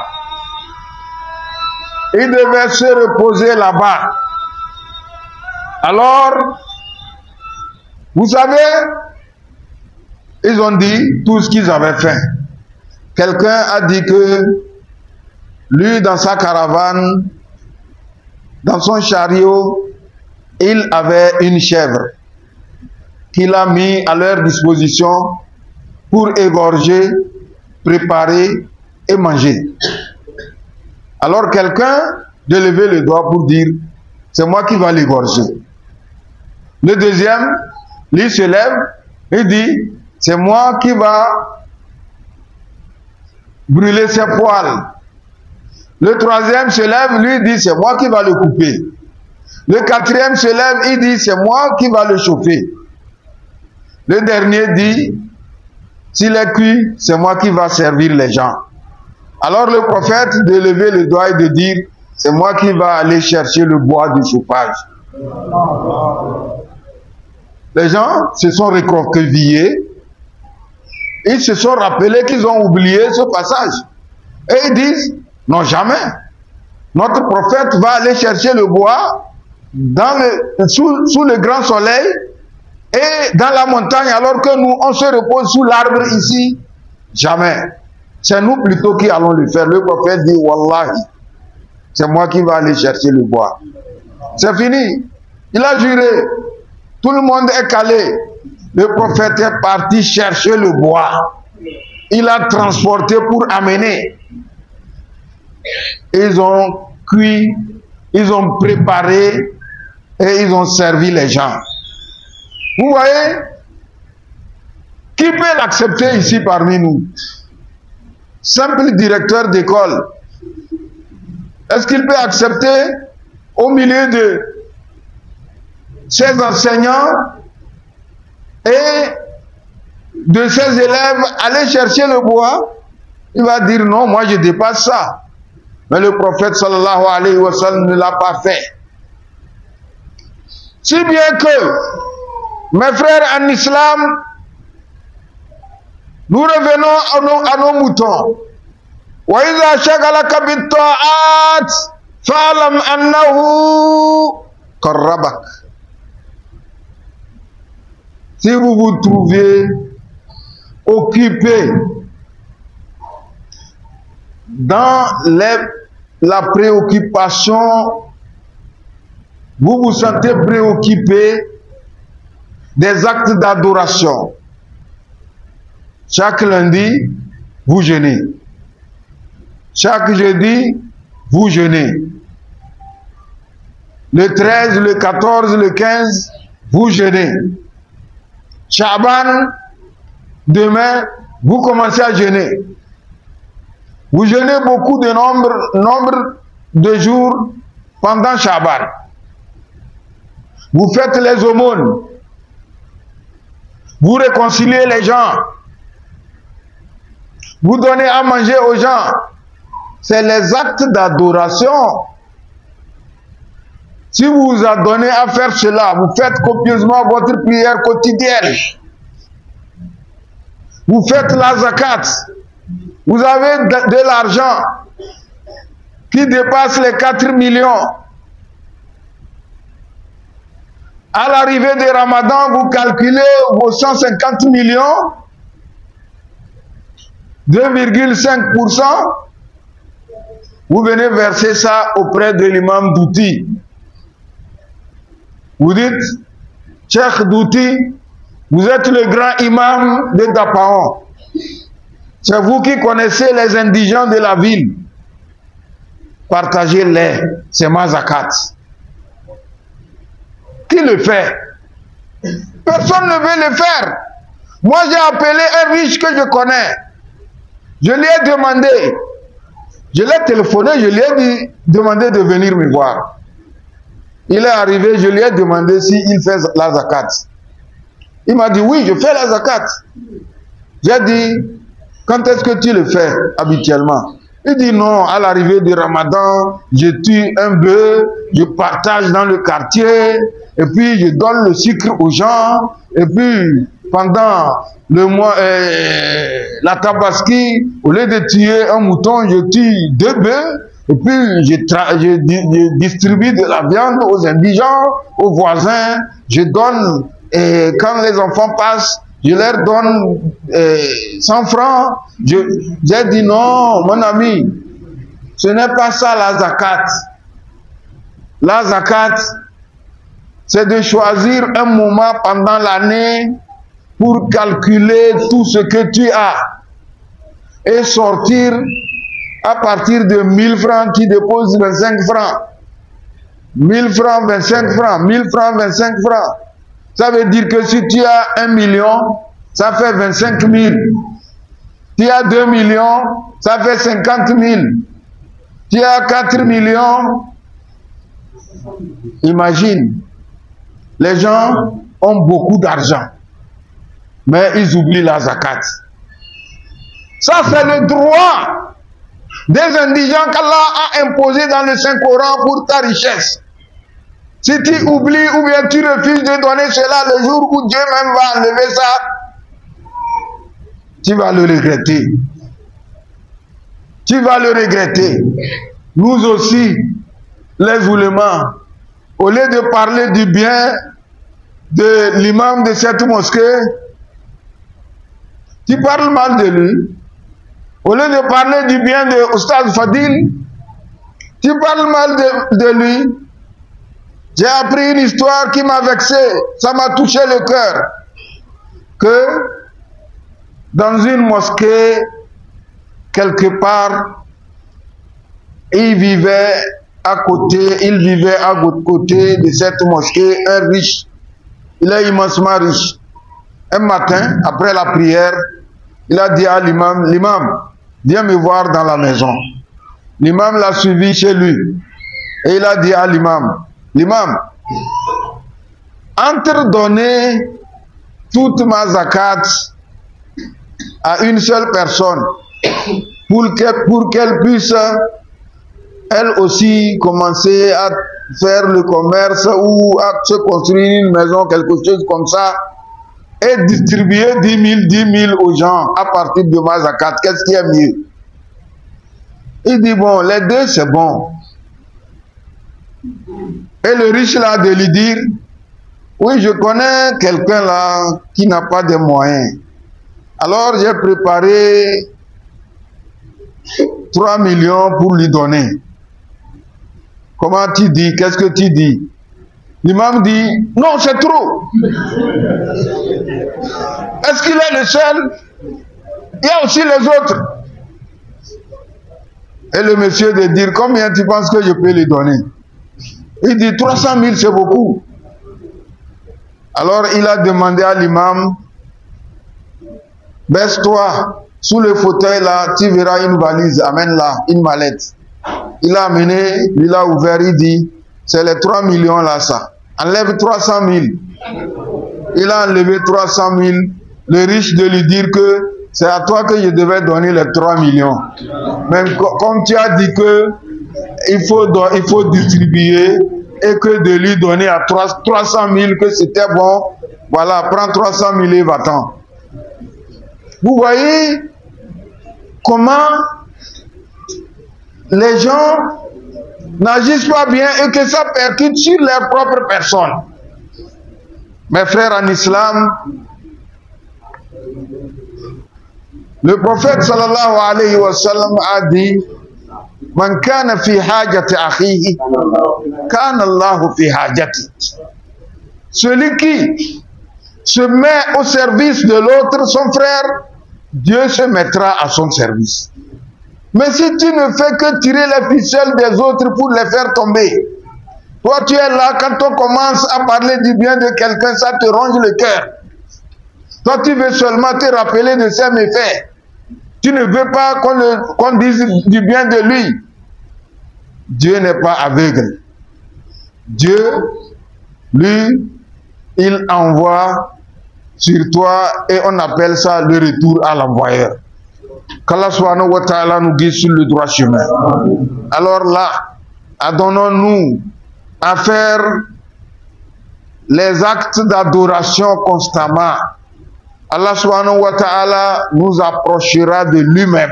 Alors, vous savez, ils ont dit tout ce qu'ils avaient fait. Quelqu'un a dit que lui, dans sa caravane, dans son chariot, il avait une chèvre qu'il a mis à leur disposition pour égorger, préparer et manger. Alors quelqu'un de lever le doigt pour dire, c'est moi qui va l'égorger. Le deuxième, lui se lève et dit, c'est moi qui va brûler ses poils. Le troisième se lève, lui dit, c'est moi qui va le couper. Le quatrième se lève, il dit, c'est moi qui va le chauffer. Le dernier dit, s'il est cuit, c'est moi qui va servir les gens. Alors le prophète de lever le doigt et de dire, c'est moi qui va aller chercher le bois du chauffage. Les gens se sont recroquevillés ils se sont rappelés qu'ils ont oublié ce passage. Et ils disent, non jamais. Notre prophète va aller chercher le bois sous le grand soleil et dans la montagne, alors que nous, on se repose sous l'arbre ici. Jamais. C'est nous plutôt qui allons le faire. Le prophète dit, Wallahi, c'est moi qui vais aller chercher le bois. C'est fini. Il a juré. Tout le monde est calé. Le prophète est parti chercher le bois. Il a transporté pour amener. Ils ont cuit, ils ont préparé et ils ont servi les gens. Vous voyez? Qui peut l'accepter ici parmi nous? Simple directeur d'école. Est-ce qu'il peut accepter au milieu de ses enseignants et de ses élèves aller chercher le bois? Il va dire non, moi je dépasse ça. Mais le prophète sallallahu alayhi wa sallam ne l'a pas fait. Si bien que, mes frères en islam, nous revenons à nos moutons. وَإِذَا شَغَلَكَ بِالطَّاعَاتِ فَاعْلَمْ أَنَّهُ قَرَّبَكَ. Si vous vous trouvez occupé dans la préoccupation, vous vous sentez préoccupé des actes d'adoration. Chaque lundi, vous jeûnez. Chaque jeudi, vous jeûnez. Le 13, le 14, le 15, vous jeûnez. Shaban, demain, vous commencez à jeûner. Vous jeûnez beaucoup de nombre de jours pendant Shaban. Vous faites les aumônes. Vous réconciliez les gens. Vous donnez à manger aux gens. C'est les actes d'adoration. Si vous vous adonnez à faire cela, vous faites copieusement votre prière quotidienne. Vous faites la zakat. Vous avez de l'argent qui dépasse les 4 millions. À l'arrivée de Ramadan, vous calculez vos 150 millions, 2,5%. Vous venez verser ça auprès de l'imam Douti. Vous dites, Cheikh Douti, vous êtes le grand imam de Dapaon. C'est vous qui connaissez les indigents de la ville. Partagez-les, c'est ma zakat. Qui le fait? Personne ne veut le faire. Moi, j'ai appelé un riche que je connais. Je lui ai demandé, je l'ai téléphoné, je lui ai demandé de venir me voir. Il est arrivé, je lui ai demandé s'il fait la zakat. Il m'a dit, oui, je fais la zakat. J'ai dit, quand est-ce que tu le fais habituellement? Il dit, non, à l'arrivée du Ramadan, je tue un bœuf, je partage dans le quartier, et puis je donne le sucre aux gens, et puis pendant le mois, la tabaski, au lieu de tuer un mouton, je tue 2 bœufs, et puis je distribue de la viande aux indigents, aux voisins, je donne, et quand les enfants passent, je leur donne 100 francs. J'ai dit non, mon ami, ce n'est pas ça la zakat. La zakat, c'est de choisir un moment pendant l'année pour calculer tout ce que tu as et sortir à partir de 1000 francs, tu déposes 25 francs. 1000 francs, 25 francs, 1000 francs, 25 francs. Ça veut dire que si tu as 1 million, ça fait 25 000. Tu as 2 millions, ça fait 50 000. Tu as 4 millions. Imagine, les gens ont beaucoup d'argent, mais ils oublient la zakat. Ça, c'est le droit des indigents qu'Allah a imposé dans le Saint-Coran pour ta richesse. Si tu oublies ou bien tu refuses de donner cela le jour où Dieu même va enlever ça, tu vas le regretter. Tu vas le regretter. Nous aussi, les oulémas, au lieu de parler du bien de l'imam de cette mosquée, tu parles mal de lui. Au lieu de parler du bien de Oustaz Fadil, tu parles mal de lui. J'ai appris une histoire qui m'a vexé, ça m'a touché le cœur. Que dans une mosquée, quelque part, il vivait à côté de cette mosquée un riche. Il est immensement riche. Un matin, après la prière, il a dit à l'imam, l'imam, viens me voir dans la maison. L'imam l'a suivi chez lui. Et il a dit à l'imam, l'imam, entre donner toute ma zakat à une seule personne pour qu'elle puisse elle aussi commencer à faire le commerce ou à se construire une maison, quelque chose comme ça, et distribuer 10 000 aux gens à partir de ma zakat, qu'est-ce qui est mieux? Il dit, bon, les deux c'est bon. Et le riche là de lui dire, oui, je connais quelqu'un là qui n'a pas de moyens. Alors j'ai préparé 3 millions pour lui donner. Comment tu dis? Qu'est-ce que tu dis? L'imam dit, non, c'est trop. Est-ce qu'il est le seul? Il y a aussi les autres. Et le monsieur de dire, combien tu penses que je peux lui donner? Il dit, 300 000, c'est beaucoup. Alors il a demandé à l'imam, baisse-toi, sous le fauteuil là, tu verras une valise, amène-la, une mallette. Il a amené, il a ouvert, il dit, c'est les 3 millions là, ça. Enlève 300 000. Il a enlevé 300 000. Le riche de lui dire que c'est à toi que je devais donner les 3 millions. Mais comme tu as dit que il faut distribuer et que de lui donner à 300 000 que c'était bon, voilà, prends 300 000 et va-t'en. Vous voyez comment les gens n'agissent pas bien et que ça percute sur leur propre personne. Mes frères en islam, le prophète sallallahu alayhi wa sallam a dit, man kana fi hajati akhihi kana Allahu fi hajati. Celui qui se met au service de l'autre, son frère, Dieu se mettra à son service. Mais si tu ne fais que tirer les ficelles des autres pour les faire tomber, toi tu es là, quand on commence à parler du bien de quelqu'un, ça te ronge le cœur. Toi tu veux seulement te rappeler de ses méfaits. Tu ne veux pas qu'on dise du bien de lui. Dieu n'est pas aveugle. Dieu, lui, il envoie sur toi et on appelle ça le retour à l'envoyeur. Qu'Allah subhanahu wa ta'ala nous guide sur le droit chemin. Alors là, adonnons-nous à faire les actes d'adoration constamment. Allah subhanahu wa ta'ala nous approchera de lui-même.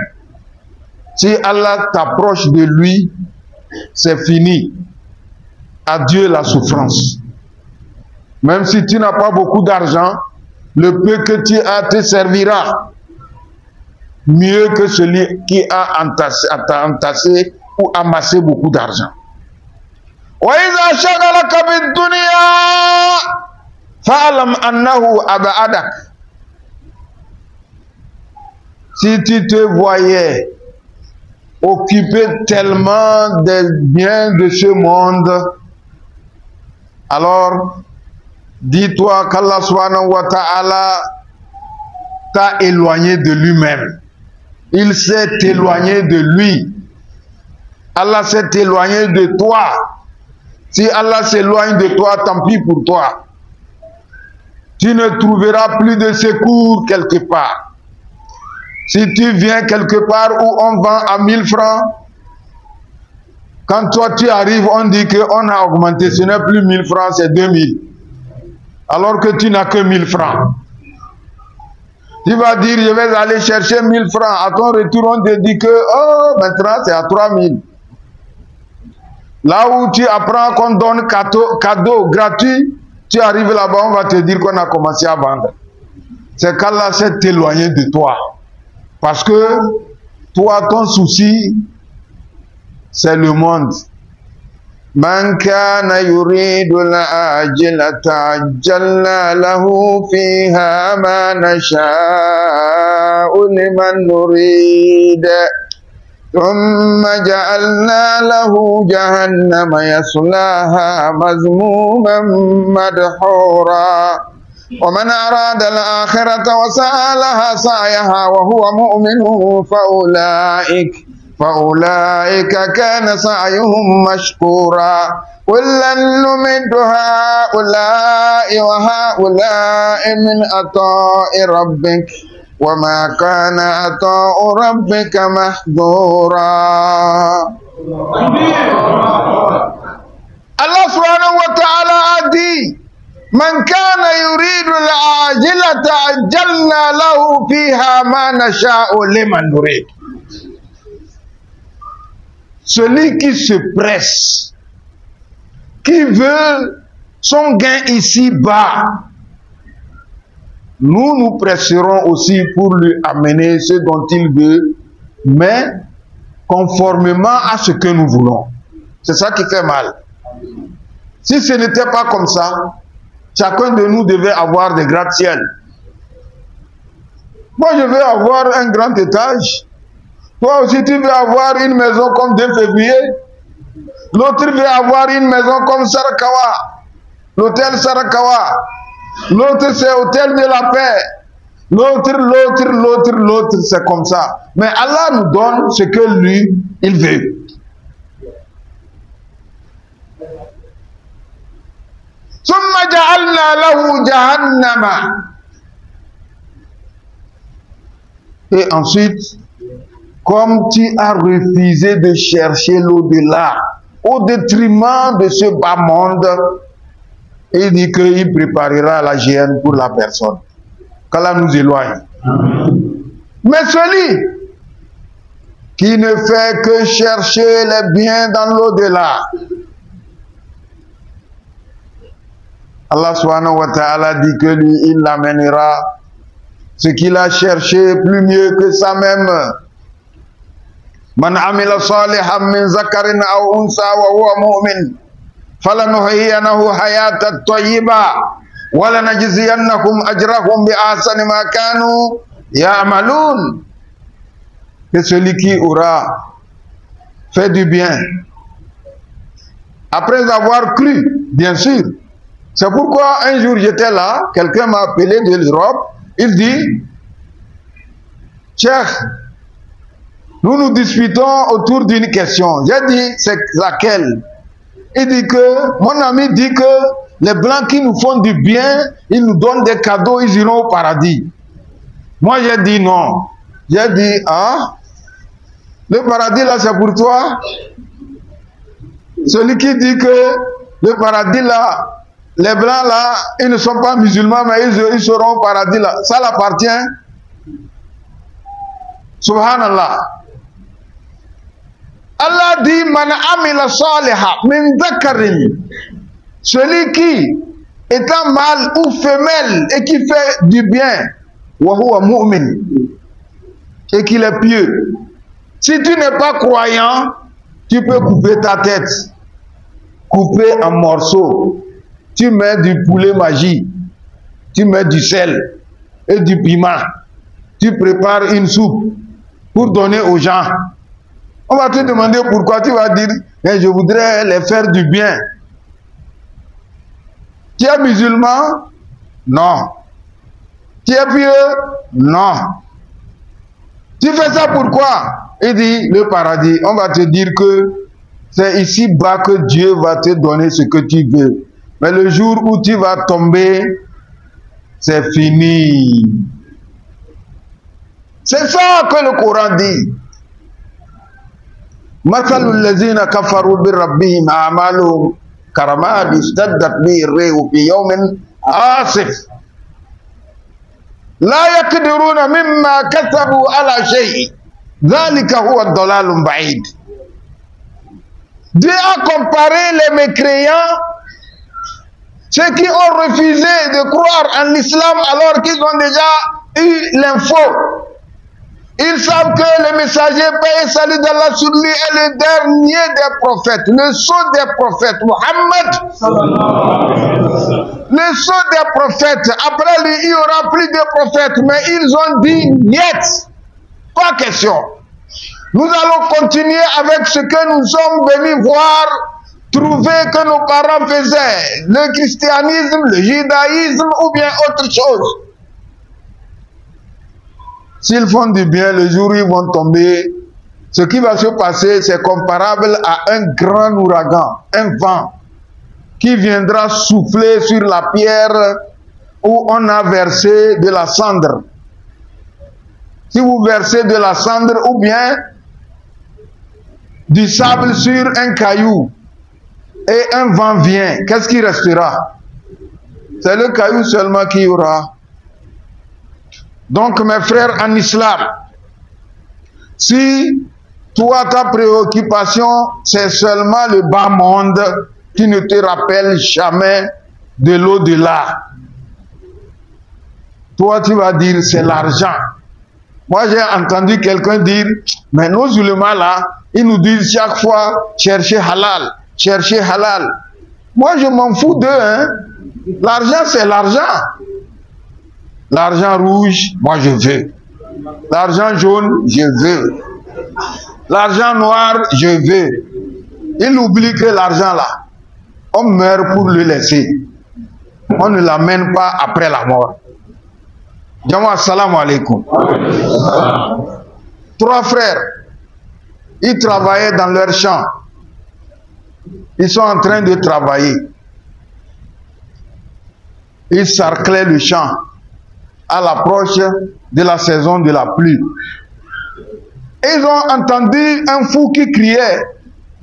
Si Allah t'approche de lui, c'est fini. Adieu la souffrance. Même si tu n'as pas beaucoup d'argent, le peu que tu as te servira mieux que celui qui a entassé ou amassé beaucoup d'argent. وَإِذَا شَغَلَكَ بِالدُّنْيَا فَاعْلَمْ أَنَّهُ أَبْعَدَكَ. Si tu te voyais occupé tellement des biens de ce monde, alors dis-toi qu'Allah subhanahu wa ta'ala t'a éloigné de lui-même. Il s'est éloigné de lui. Allah s'est éloigné de toi. Si Allah s'éloigne de toi, tant pis pour toi. Tu ne trouveras plus de secours quelque part. Si tu viens quelque part où on vend à 1000 francs, quand toi tu arrives, on dit qu'on a augmenté, ce n'est plus 1000 francs, c'est 2000. Alors que tu n'as que 1000 francs. Tu vas dire, je vais aller chercher 1000 francs. À ton retour, on te dit que, oh, maintenant c'est à 3000. Là où tu apprends qu'on donne cadeau gratuit, tu arrives là-bas, on va te dire qu'on a commencé à vendre. C'est qu'Allah s'est éloigné de toi. Parce que toi, ton souci, c'est le monde. Man kana yuridu al-ajilata ajjalna lahu fiha ma nasha'u liman nurid. ثم جعلنا له جهنم يصلاها مذموما مدحورا ومن أراد الآخرة وسعى لها سعيها وهو مؤمن فأولئك كان سعيهم مشكورا كلا نمد هؤلاء وهؤلاء من عطاء ربك وما كان عطاء ربك محظورا. Allah subhanahu wa ta'ala a dit Man kana yuridu al-ajilata ajjalna lahu fiha ma nasha'u liman nurid. Celui qui se presse, qui veut son gain ici-bas, nous presserons aussi pour lui amener ce dont il veut, mais conformément à ce que nous voulons. C'est ça qui fait mal. Si ce n'était pas comme ça, chacun de nous devait avoir des gratte-ciel. Moi, je veux avoir un grand étage. Toi aussi, tu veux avoir une maison comme 2 février. L'autre veut avoir une maison comme Sarakawa, l'hôtel Sarakawa. L'autre, c'est hôtel de la paix. L'autre, c'est comme ça. Mais Allah nous donne ce que lui, il veut. Et ensuite, comme tu as refusé de chercher l'au-delà, au détriment de ce bas monde, il dit qu'il préparera la géhenne pour la personne. Qu'Allah nous éloigne. Mais celui qui ne fait que chercher les biens dans l'au-delà, Allah subhanahu wa ta'ala dit que lui, il l'amènera ce qu'il a cherché plus mieux que ça même. Man amila salihan min zakarin aw unsa wa huwa mu'min falanuhyiyanahu hayatan tayyiba wa lanajziyannahum ajrahum bi ahsani ma kanu ya'malun. Que celui qui aura fait du bien après avoir cru, bien sûr. C'est pourquoi un jour j'étais là, quelqu'un m'a appelé de l'Europe, il dit, Cheikh, nous nous disputons autour d'une question. J'ai dit, c'est laquelle? Il dit que, mon ami dit que les Blancs qui nous font du bien, ils nous donnent des cadeaux, ils iront au paradis. Moi j'ai dit non. J'ai dit, ah, le paradis là c'est pour toi? Celui qui dit que le paradis là, les Blancs là, ils ne sont pas musulmans, mais ils seront au paradis là. Ça l'appartient. Subhanallah. Allah dit, Man amila saliha min dhakarin. Celui qui, étant mâle ou femelle, et qui fait du bien, wa huwa mu'min, et qu'il est pieux. Si tu n'es pas croyant, tu peux couper ta tête, couper en morceaux. Tu mets du poulet magie, tu mets du sel et du piment. Tu prépares une soupe pour donner aux gens. On va te demander pourquoi. Tu vas dire, eh, je voudrais les faire du bien. Tu es musulman? Non. Tu es pieux? Non. Tu fais ça pourquoi? Il dit, le paradis. On va te dire que c'est ici-bas que Dieu va te donner ce que tu veux. Mais le jour où tu vas tomber, c'est fini. C'est ça que le Coran dit. مثل الذين كفروا بربهم أعمالهم كرماد اشتدت به الريح في يوم عاصف La yaqdiruna mimma kasabu ala shay. Dhalika huwa ad-dalalul ba'id. Dieu a comparé les mécréants, ceux qui ont refusé de croire en l'islam alors qu'ils ont déjà eu l'info. Ils savent que le messager, paix et salut d'Allah sur lui, est le dernier des prophètes, le sceau des prophètes, Mohammed. Le sceau des prophètes. Après lui, il y aura plus de prophètes, mais ils ont dit niet. Pas question. Nous allons continuer avec ce que nous sommes venus voir, trouver que nos parents faisaient, le christianisme, le judaïsme ou bien autre chose. S'ils font du bien, le jour où ils vont tomber, ce qui va se passer, c'est comparable à un grand ouragan, un vent, qui viendra souffler sur la pierre où on a versé de la cendre. Si vous versez de la cendre ou bien du sable sur un caillou et un vent vient, qu'est-ce qui restera? C'est le caillou seulement qui y aura. Donc mes frères en islam, si toi ta préoccupation c'est seulement le bas monde qui ne te rappelle jamais de l'au-delà, toi tu vas dire c'est l'argent. Moi j'ai entendu quelqu'un dire, mais nos ulémas là, ils nous disent chaque fois cherchez halal, cherchez halal. Moi je m'en fous d'eux, hein. L'argent c'est l'argent. L'argent rouge, moi je veux. L'argent jaune, je veux. L'argent noir, je veux. Il oublie que l'argent là, on meurt pour le laisser. On ne l'amène pas après la mort. Jama, assalamu alaikum. 3 frères, ils travaillaient dans leur champ. Ils sont en train de travailler. Ils sarclaient le champ à l'approche de la saison de la pluie. Et ils ont entendu un fou qui criait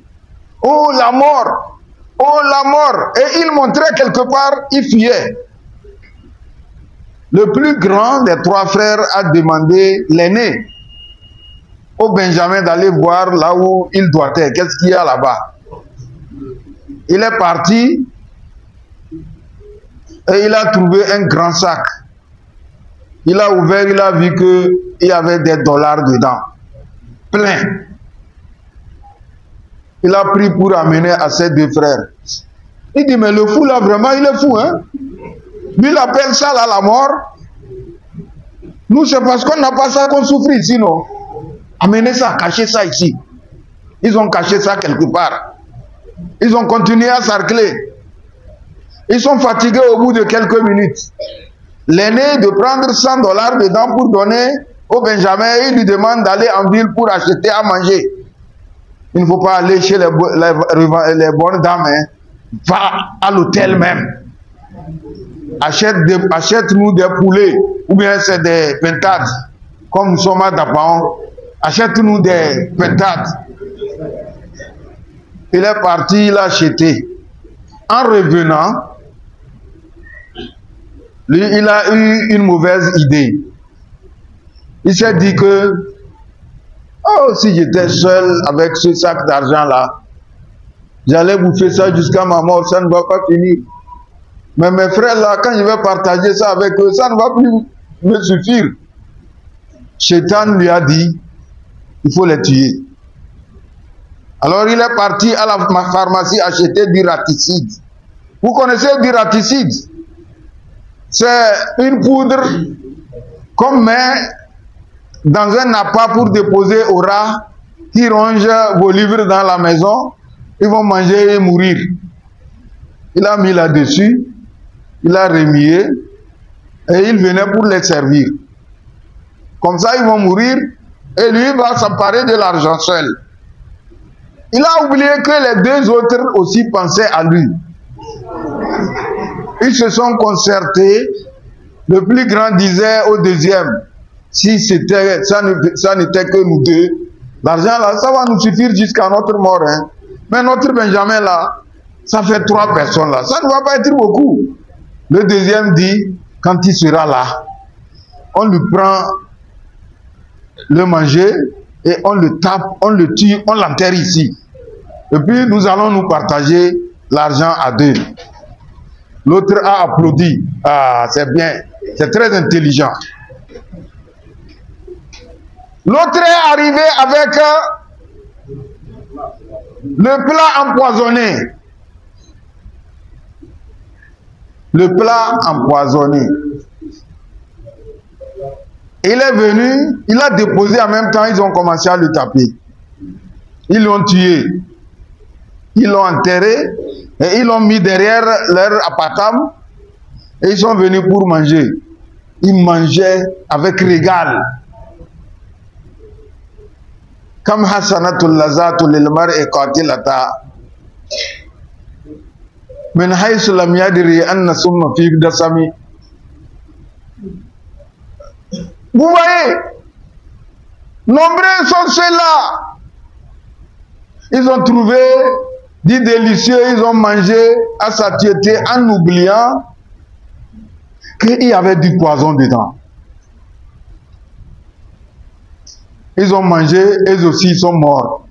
« Oh la mort! Oh la mort !» Et il montrait quelque part, il fuyait. Le plus grand des 3 frères a demandé, l'aîné, au Benjamin d'aller voir là où il doit être. Qu'est-ce qu'il y a là-bas? Il est parti et il a trouvé un grand sac. Il a ouvert, il a vu qu'il y avait des dollars dedans. Plein. Il a pris pour amener à ses 2 frères. Il dit, mais le fou là, vraiment, il est fou, hein? Lui, il appelle ça là la mort. Nous, c'est parce qu'on n'a pas ça qu'on souffre ici, non? Amenez ça, cachez ça ici. Ils ont caché ça quelque part. Ils ont continué à sarcler. Ils sont fatigués au bout de quelques minutes. L'aîné de prendre 100 dollars dedans pour donner au Benjamin, il lui demande d'aller en ville pour acheter à manger. Il ne faut pas aller chez les bonnes dames, hein. Va à l'hôtel même. Achète-nous des poulets, ou bien c'est des pentades, comme nous sommes à Dapaon. Achète-nous des pentades. Il est parti, il a acheté. En revenant, lui, il a eu une mauvaise idée. Il s'est dit que, oh, si j'étais seul avec ce sac d'argent-là, j'allais bouffer ça jusqu'à ma mort, ça ne va pas finir. Mais mes frères là, quand je vais partager ça avec eux, ça ne va plus me suffire. Shaitan lui a dit, il faut les tuer. Alors il est parti à la pharmacie acheter du raticide. Vous connaissez du raticide? C'est une poudre qu'on met dans un appât pour déposer aux rats qui rongent vos livres dans la maison. Ils vont manger et mourir. Il a mis là-dessus, il a remué et il venait pour les servir. Comme ça, ils vont mourir et lui va s'emparer de l'argent seul. Il a oublié que les 2 autres aussi pensaient à lui. Ils se sont concertés. Le plus grand disait au deuxième, si c'était ça n'était que nous 2, l'argent là, ça va nous suffire jusqu'à notre mort. Hein. Mais notre Benjamin là, ça fait 3 personnes là, ça ne va pas être beaucoup. Le deuxième dit, quand il sera là, on lui prend le manger et on le tape, on le tue, on l'enterre ici. Et puis nous allons nous partager l'argent à deux. L'autre a applaudi. Ah, c'est bien, c'est très intelligent. L'autre est arrivé avec le plat empoisonné. Le plat empoisonné. Il est venu, il a déposé en même temps, ils ont commencé à le taper. Ils l'ont tué. Ils l'ont enterré et ils l'ont mis derrière leur appartement et ils sont venus pour manger. Ils mangeaient avec régal. Comme Hassanatul Lazatul Lilmar et Qatilata. Men haysu lam yadri anna summa fi dasami. Vous voyez, nombreux sont ceux-là. Ils ont trouvé du délicieux, ils ont mangé à satiété en oubliant qu'il y avait du poison dedans. Ils ont mangé, eux aussi ils sont morts.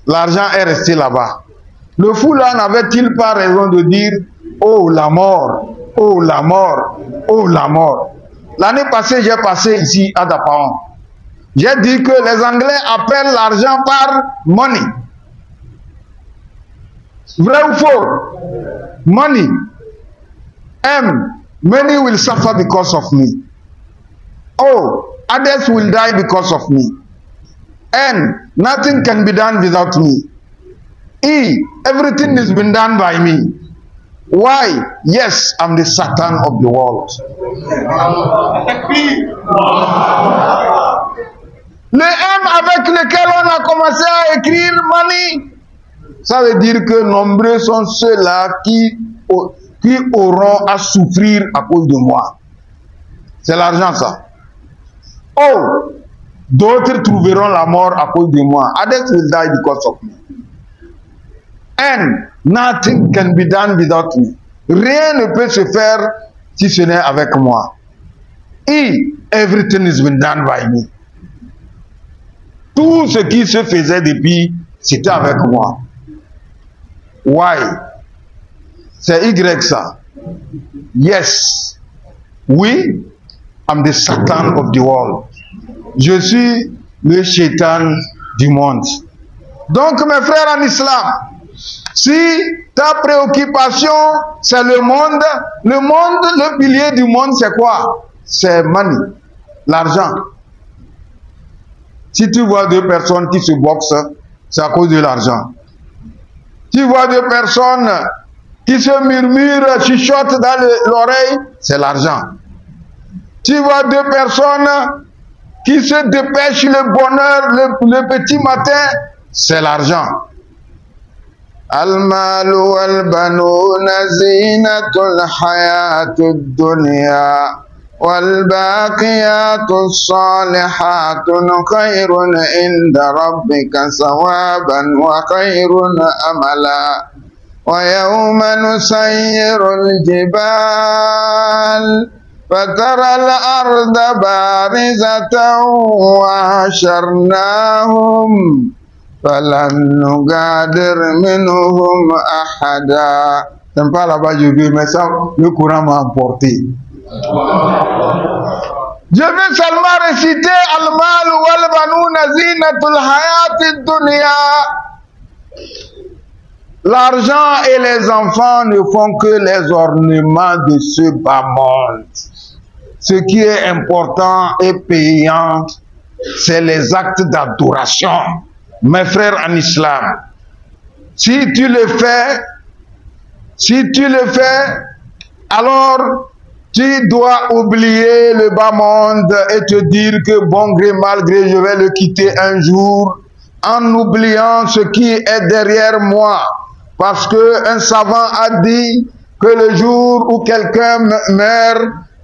L'argent est resté là-bas. Le fou là n'avait-il pas raison de dire « Oh la mort, oh la mort, oh la mort ». L'année passée, j'ai passé ici à Dapaon. J'ai dit que les Anglais appellent l'argent par money. Vrai ou faux? Money. M. Many will suffer because of me. O. Others will die because of me. N. Nothing can be done without me. E. Everything has been done by me. Y. Yes, I'm the Satan of the world. Le M avec lequel on a commencé à écrire money, ça veut dire que nombreux sont ceux-là qui auront à souffrir à cause de moi. C'est l'argent ça. Oh, d'autres trouveront la mort à cause de moi. Others will die because of me. And nothing can be done without me. Rien ne peut se faire si ce n'est avec moi. E, everything has been done by me. Tout ce qui se faisait depuis, c'était avec moi. Why? C'est Y ça. Yes. Oui, I'm the Satan of the world. Je suis le Shaitan du monde. Donc mes frères en islam, si ta préoccupation c'est le monde, le pilier du monde c'est quoi? C'est money, l'argent. Si tu vois deux personnes qui se boxent, c'est à cause de l'argent. Tu vois deux personnes qui se murmurent, chuchotent dans l'oreille, c'est l'argent. Tu vois deux personnes qui se dépêchent le bonheur le petit matin, c'est l'argent. Al-malu wal-banuna zinatul hayatud dunya wal-baqiyatu salihatun khairun inda rabbika sawaban wa khairun amala wa yawma nusayyirul jibal فترى الأرض بارزة وحشرناهم فلم نغادر منهم أحدا. C'est pas là-bas je vais, mais ça, le courant m'a emporté. Je vais seulement réciter Al-mal wal-banuna zinatul hayatid dunya. L'argent et les enfants ne font que les ornements de ce bas monde. Ce qui est important et payant, c'est les actes d'adoration. Mes frères en islam, si tu le fais, alors tu dois oublier le bas monde et te dire que bon gré mal gré, je vais le quitter un jour en oubliant ce qui est derrière moi. Parce qu'un savant a dit que le jour où quelqu'un meurt,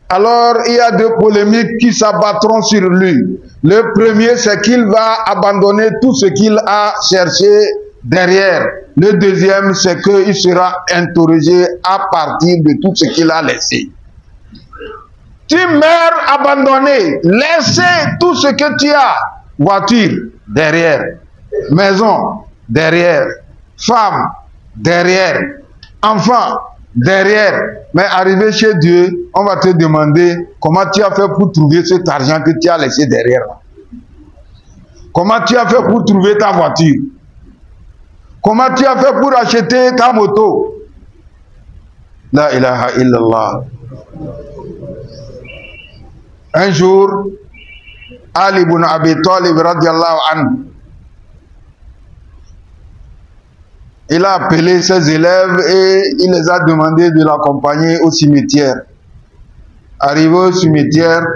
alors il y a deux polémiques qui s'abattront sur lui. Le premier, c'est qu'il va abandonner tout ce qu'il a cherché derrière. Le deuxième, c'est qu'il sera interrogé à partir de tout ce qu'il a laissé. Tu meurs abandonné, laissez tout ce que tu as, voiture derrière, maison derrière, femme derrière, enfant derrière. Mais arrivé chez Dieu, on va te demander comment tu as fait pour trouver cet argent que tu as laissé derrière. Comment tu as fait pour trouver ta voiture? Comment tu as fait pour acheter ta moto? La ilaha illallah. Un jour, Ali ibn Abi Talib radiallahu anhu, il a appelé ses élèves et il les a demandé de l'accompagner au cimetière. Arrivé au cimetière,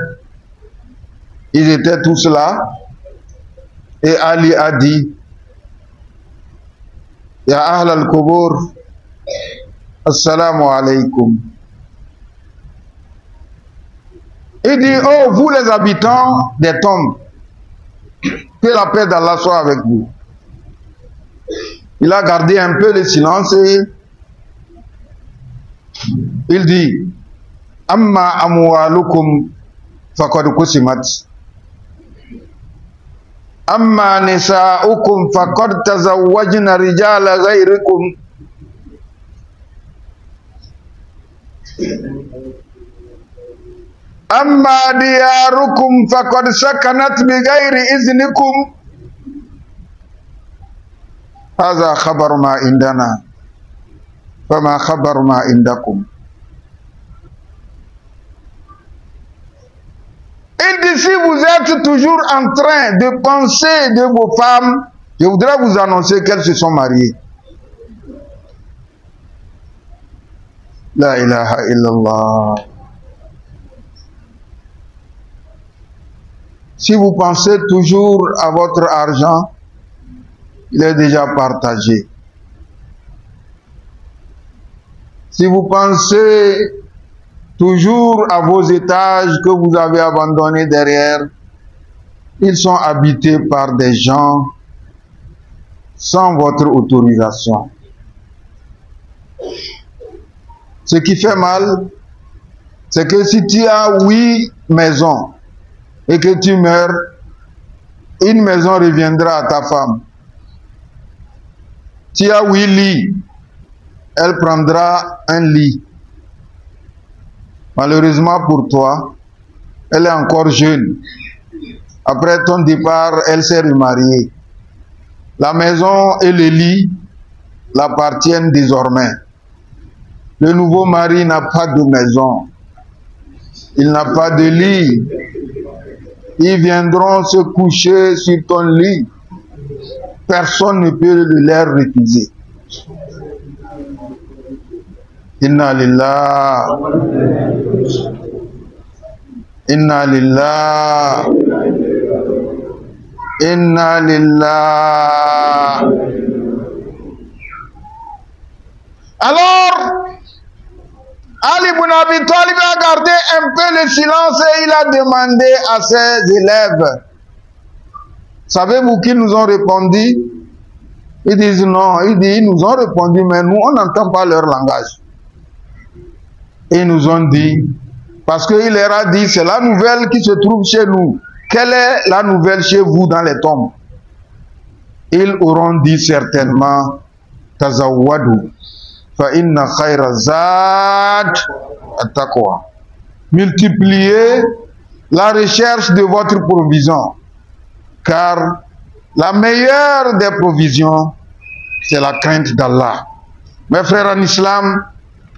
ils étaient tous là et Ali a dit: Ya Ahl al-Qubur, Assalamu alaikum. Il dit: oh, vous les habitants des tombes, que la paix d'Allah soit avec vous. Il a gardé un peu le silence et il dit: Amma amwalukum faqad qusimat. Amma nisa'ukum faqad tazawwajna rijala ghayrikum. Amma diyarukum faqad sakanat bighayri iznikum. Hadha khabar ma indana fama khabar ma indakum. Il dit: si vous êtes toujours en train de penser de vos femmes, je voudrais vous annoncer qu'elles se sont mariées. La ilaha illallah. Si vous pensez toujours à votre argent, il est déjà partagé. Si vous pensez toujours à vos étages que vous avez abandonnés derrière, ils sont habités par des gens sans votre autorisation. Ce qui fait mal, c'est que si tu as 8 maisons et que tu meurs, une maison reviendra à ta femme. Tu as 8 lits, elle prendra un lit. Malheureusement pour toi, elle est encore jeune. Après ton départ, elle s'est remariée. La maison et le lit l'appartiennent désormais. Le nouveau mari n'a pas de maison. Il n'a pas de lit. Ils viendront se coucher sur ton lit. Personne ne peut le leur refuser. Inna lillah. Inna lillah. Inna lillah. Alors, Ali ibn Abi Talib a gardé un peu le silence et il a demandé à ses élèves: savez-vous qu'ils nous ont répondu? Ils disent non. Il dit: ils nous ont répondu, mais nous, on n'entend pas leur langage. Et ils nous ont dit, parce qu'il leur a dit, c'est la nouvelle qui se trouve chez nous. Quelle est la nouvelle chez vous dans les tombes? Ils auront dit certainement: Tazawwadu, fa inna khayra zad at-taqwa. Multipliez la recherche de votre provision, car la meilleure des provisions, c'est la crainte d'Allah. Mes frères en islam,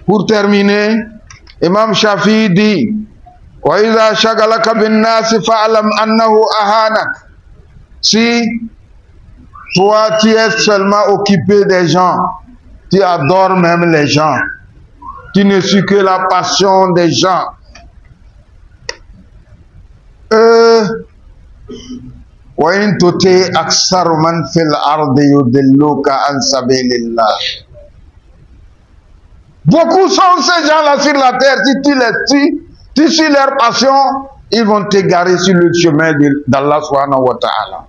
pour terminer, Imam Shafi'i dit: Wa idha shagalaka bin nasi fa'alam annahu ahanak. Si toi tu es seulement occupé des gens, tu adores même les gens, tu ne suis que la passion des gens. Wa in tuti aksaru man fil ardi yudilluka an sabilillah. Beaucoup sont ces gens-là sur la terre. Si tu les tues, tu suis leur passion, ils vont t'égarer sur le chemin d'Allah subhanahu wa ta'ala.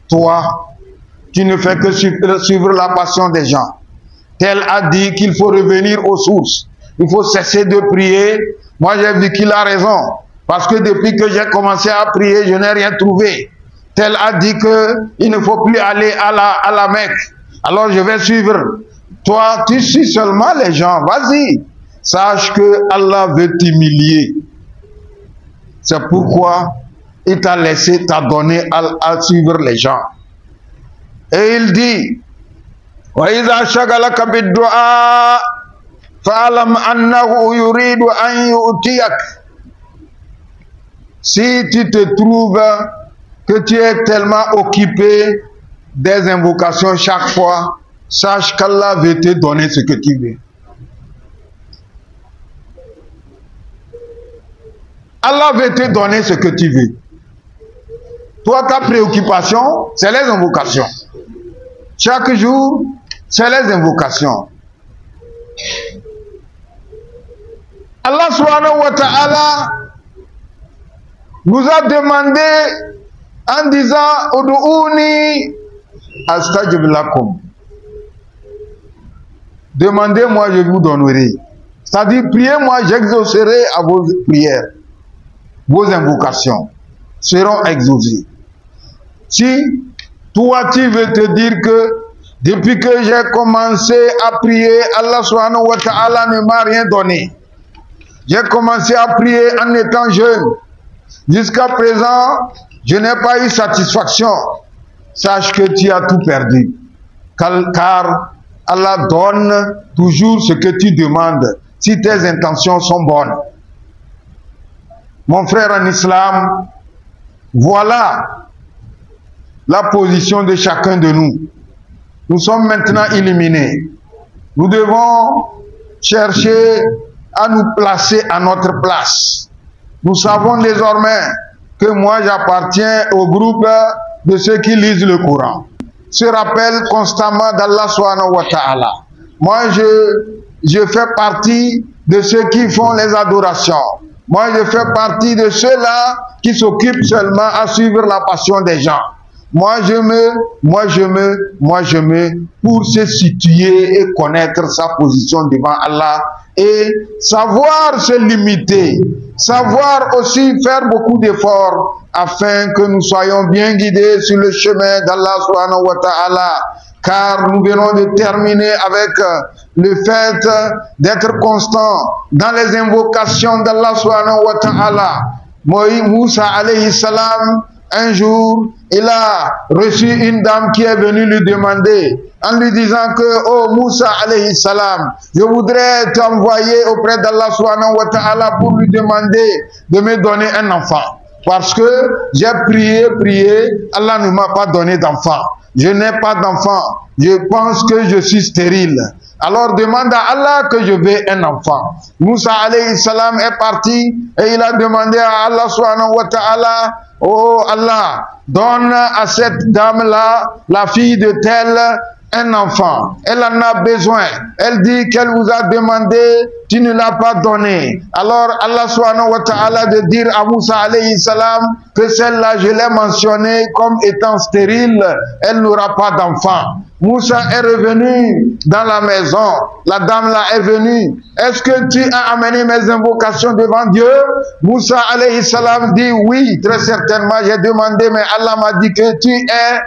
Toi, tu ne fais que suivre la passion des gens. Tel a dit qu'il faut revenir aux sources. Il faut cesser de prier Moi, j'ai vu qu'il a raison. Parce que depuis que j'ai commencé à prier, je n'ai rien trouvé. Tel a dit qu'il ne faut plus aller à la Mecque. Alors je vais suivre. Toi, tu suis seulement les gens. Vas-y. Sache que Allah veut t'humilier. C'est pourquoi il t'a laissé, t'a donné à suivre les gens. Et il dit, وَإِذَا شَغَلَكَ بِالدُّعَاءِ فَاعْلَمْ أَنَّهُ يُرِيدُ أَنْ يُؤْتِيَكَ. Si tu te trouves que tu es tellement occupé des invocations chaque fois, sache qu'Allah veut te donner ce que tu veux. Allah veut te donner ce que tu veux. Toi, ta préoccupation, c'est les invocations. Chaque jour, c'est les invocations. Allah subhanahu wa ta'ala nous a demandé en disant Udu'uni astajib lakum. Demandez-moi, je vous donnerai. C'est-à-dire, priez-moi, j'exaucerai à vos prières. Vos invocations seront exaucées. Si toi tu veux te dire que depuis que j'ai commencé à prier, Allah subhanahu wa ta'ala ne m'a rien donné. J'ai commencé à prier en étant jeune. Jusqu'à présent, je n'ai pas eu satisfaction. Sache que tu as tout perdu. Car Allah donne toujours ce que tu demandes, si tes intentions sont bonnes. Mon frère en islam, voilà la position de chacun de nous. Nous sommes maintenant illuminés. Nous devons chercher à nous placer à notre place. Nous savons désormais que moi j'appartiens au groupe de ceux qui lisent le Coran. Se rappelle constamment d'Allah subhanahu wa ta'ala. Moi je fais partie de ceux qui font les adorations. Moi je fais partie de ceux-là qui s'occupent seulement à suivre la passion des gens. Moi je me, pour se situer et connaître sa position devant Allah et savoir se limiter, savoir aussi faire beaucoup d'efforts afin que nous soyons bien guidés sur le chemin d'Allah subhanahu wa ta'ala. Car nous venons de terminer avec le fait d'être constant dans les invocations d'Allah subhanahu wa ta'ala. Moussa alayhi salam, un jour, il a reçu une dame qui est venue lui demander, en lui disant que, oh Moussa alayhi salam, je voudrais t'envoyer auprès d'Allah subhanahu wa ta'ala pour lui demander de me donner un enfant. Parce que j'ai prié, Allah ne m'a pas donné d'enfant. Je n'ai pas d'enfant. Je pense que je suis stérile. Alors demande à Allah que je veux un enfant. Moussa alayhi salam est parti et il a demandé à Allah subhanahu wa ta'ala, oh Allah, donne à cette dame-là, la fille de tel, un enfant. Elle en a besoin. Elle dit qu'elle vous a demandé, tu ne l'as pas donné. Alors Allah subhanahu wa ta'ala de dire à Moussa alayhi salam que celle-là, je l'ai mentionnée comme étant stérile, elle n'aura pas d'enfant. Moussa est revenu dans la maison. La dame là est venue. Est-ce que tu as amené mes invocations devant Dieu? Moussa alayhi salam dit oui, très certainement. J'ai demandé, mais Allah m'a dit que tu es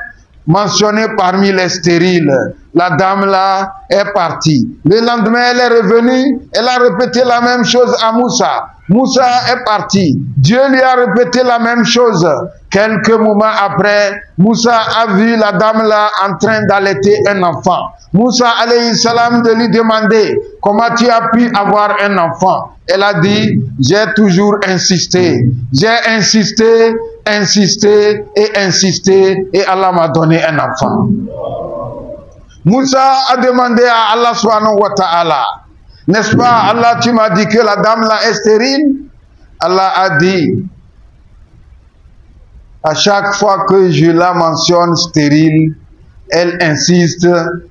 mentionné parmi les stériles. La dame là est partie. Le lendemain, elle est revenue. Elle a répété la même chose à Moussa. Moussa est parti. Dieu lui a répété la même chose. Quelques moments après, Moussa a vu la dame là en train d'allaiter un enfant. Moussa alayhi salam de lui demander comment tu as pu avoir un enfant. Elle a dit, j'ai toujours insisté. J'ai insisté et Allah m'a donné un enfant. Moussa a demandé à Allah subhanahu wa ta'ala, n'est-ce pas, Allah, tu m'as dit que la dame là est stérile? Allah a dit, à chaque fois que je la mentionne stérile, elle insiste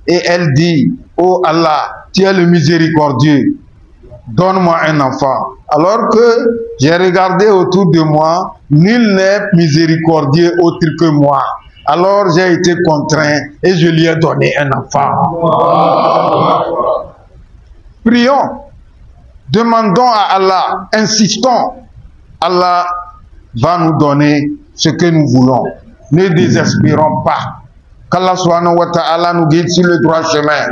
et elle dit, oh Allah, tu es le miséricordieux, donne-moi un enfant. Alors que j'ai regardé autour de moi, nul n'est miséricordieux autre que moi. Alors j'ai été contraint et je lui ai donné un enfant. Prions. demandons à Allah, insistons, Allah va nous donner ce que nous voulons. Ne désespérons pas. Qu'Allah subhanahu wa ta'ala nous guide sur le droit chemin.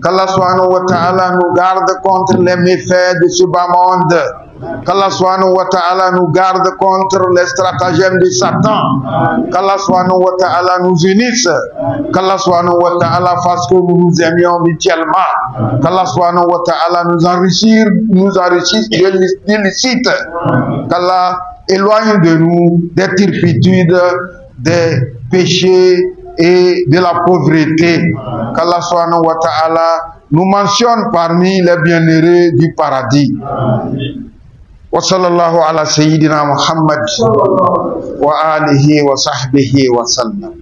Qu'Allah subhanahu wa ta'ala nous garde contre les méfaits de ce bas monde. Qu'Allah subhanahu wa ta'ala nous garde contre les stratagèmes de Satan. Qu'Allah subhanahu wa ta'ala nous unisse. Qu'Allah subhanahu wa ta'ala fasse que nous nous aimions mutuellement. Qu'Allah subhanahu wa ta'ala nous enrichisse de l'illicite. Qu'Allah éloigne de nous des turpitudes, des péchés et de la pauvreté. Qu'Allah subhanahu wa ta'ala nous mentionne parmi les bienheureux du paradis. Wa sallallahu ala sayyidina Muhammad wa alihi wa sahbihi wa sallam.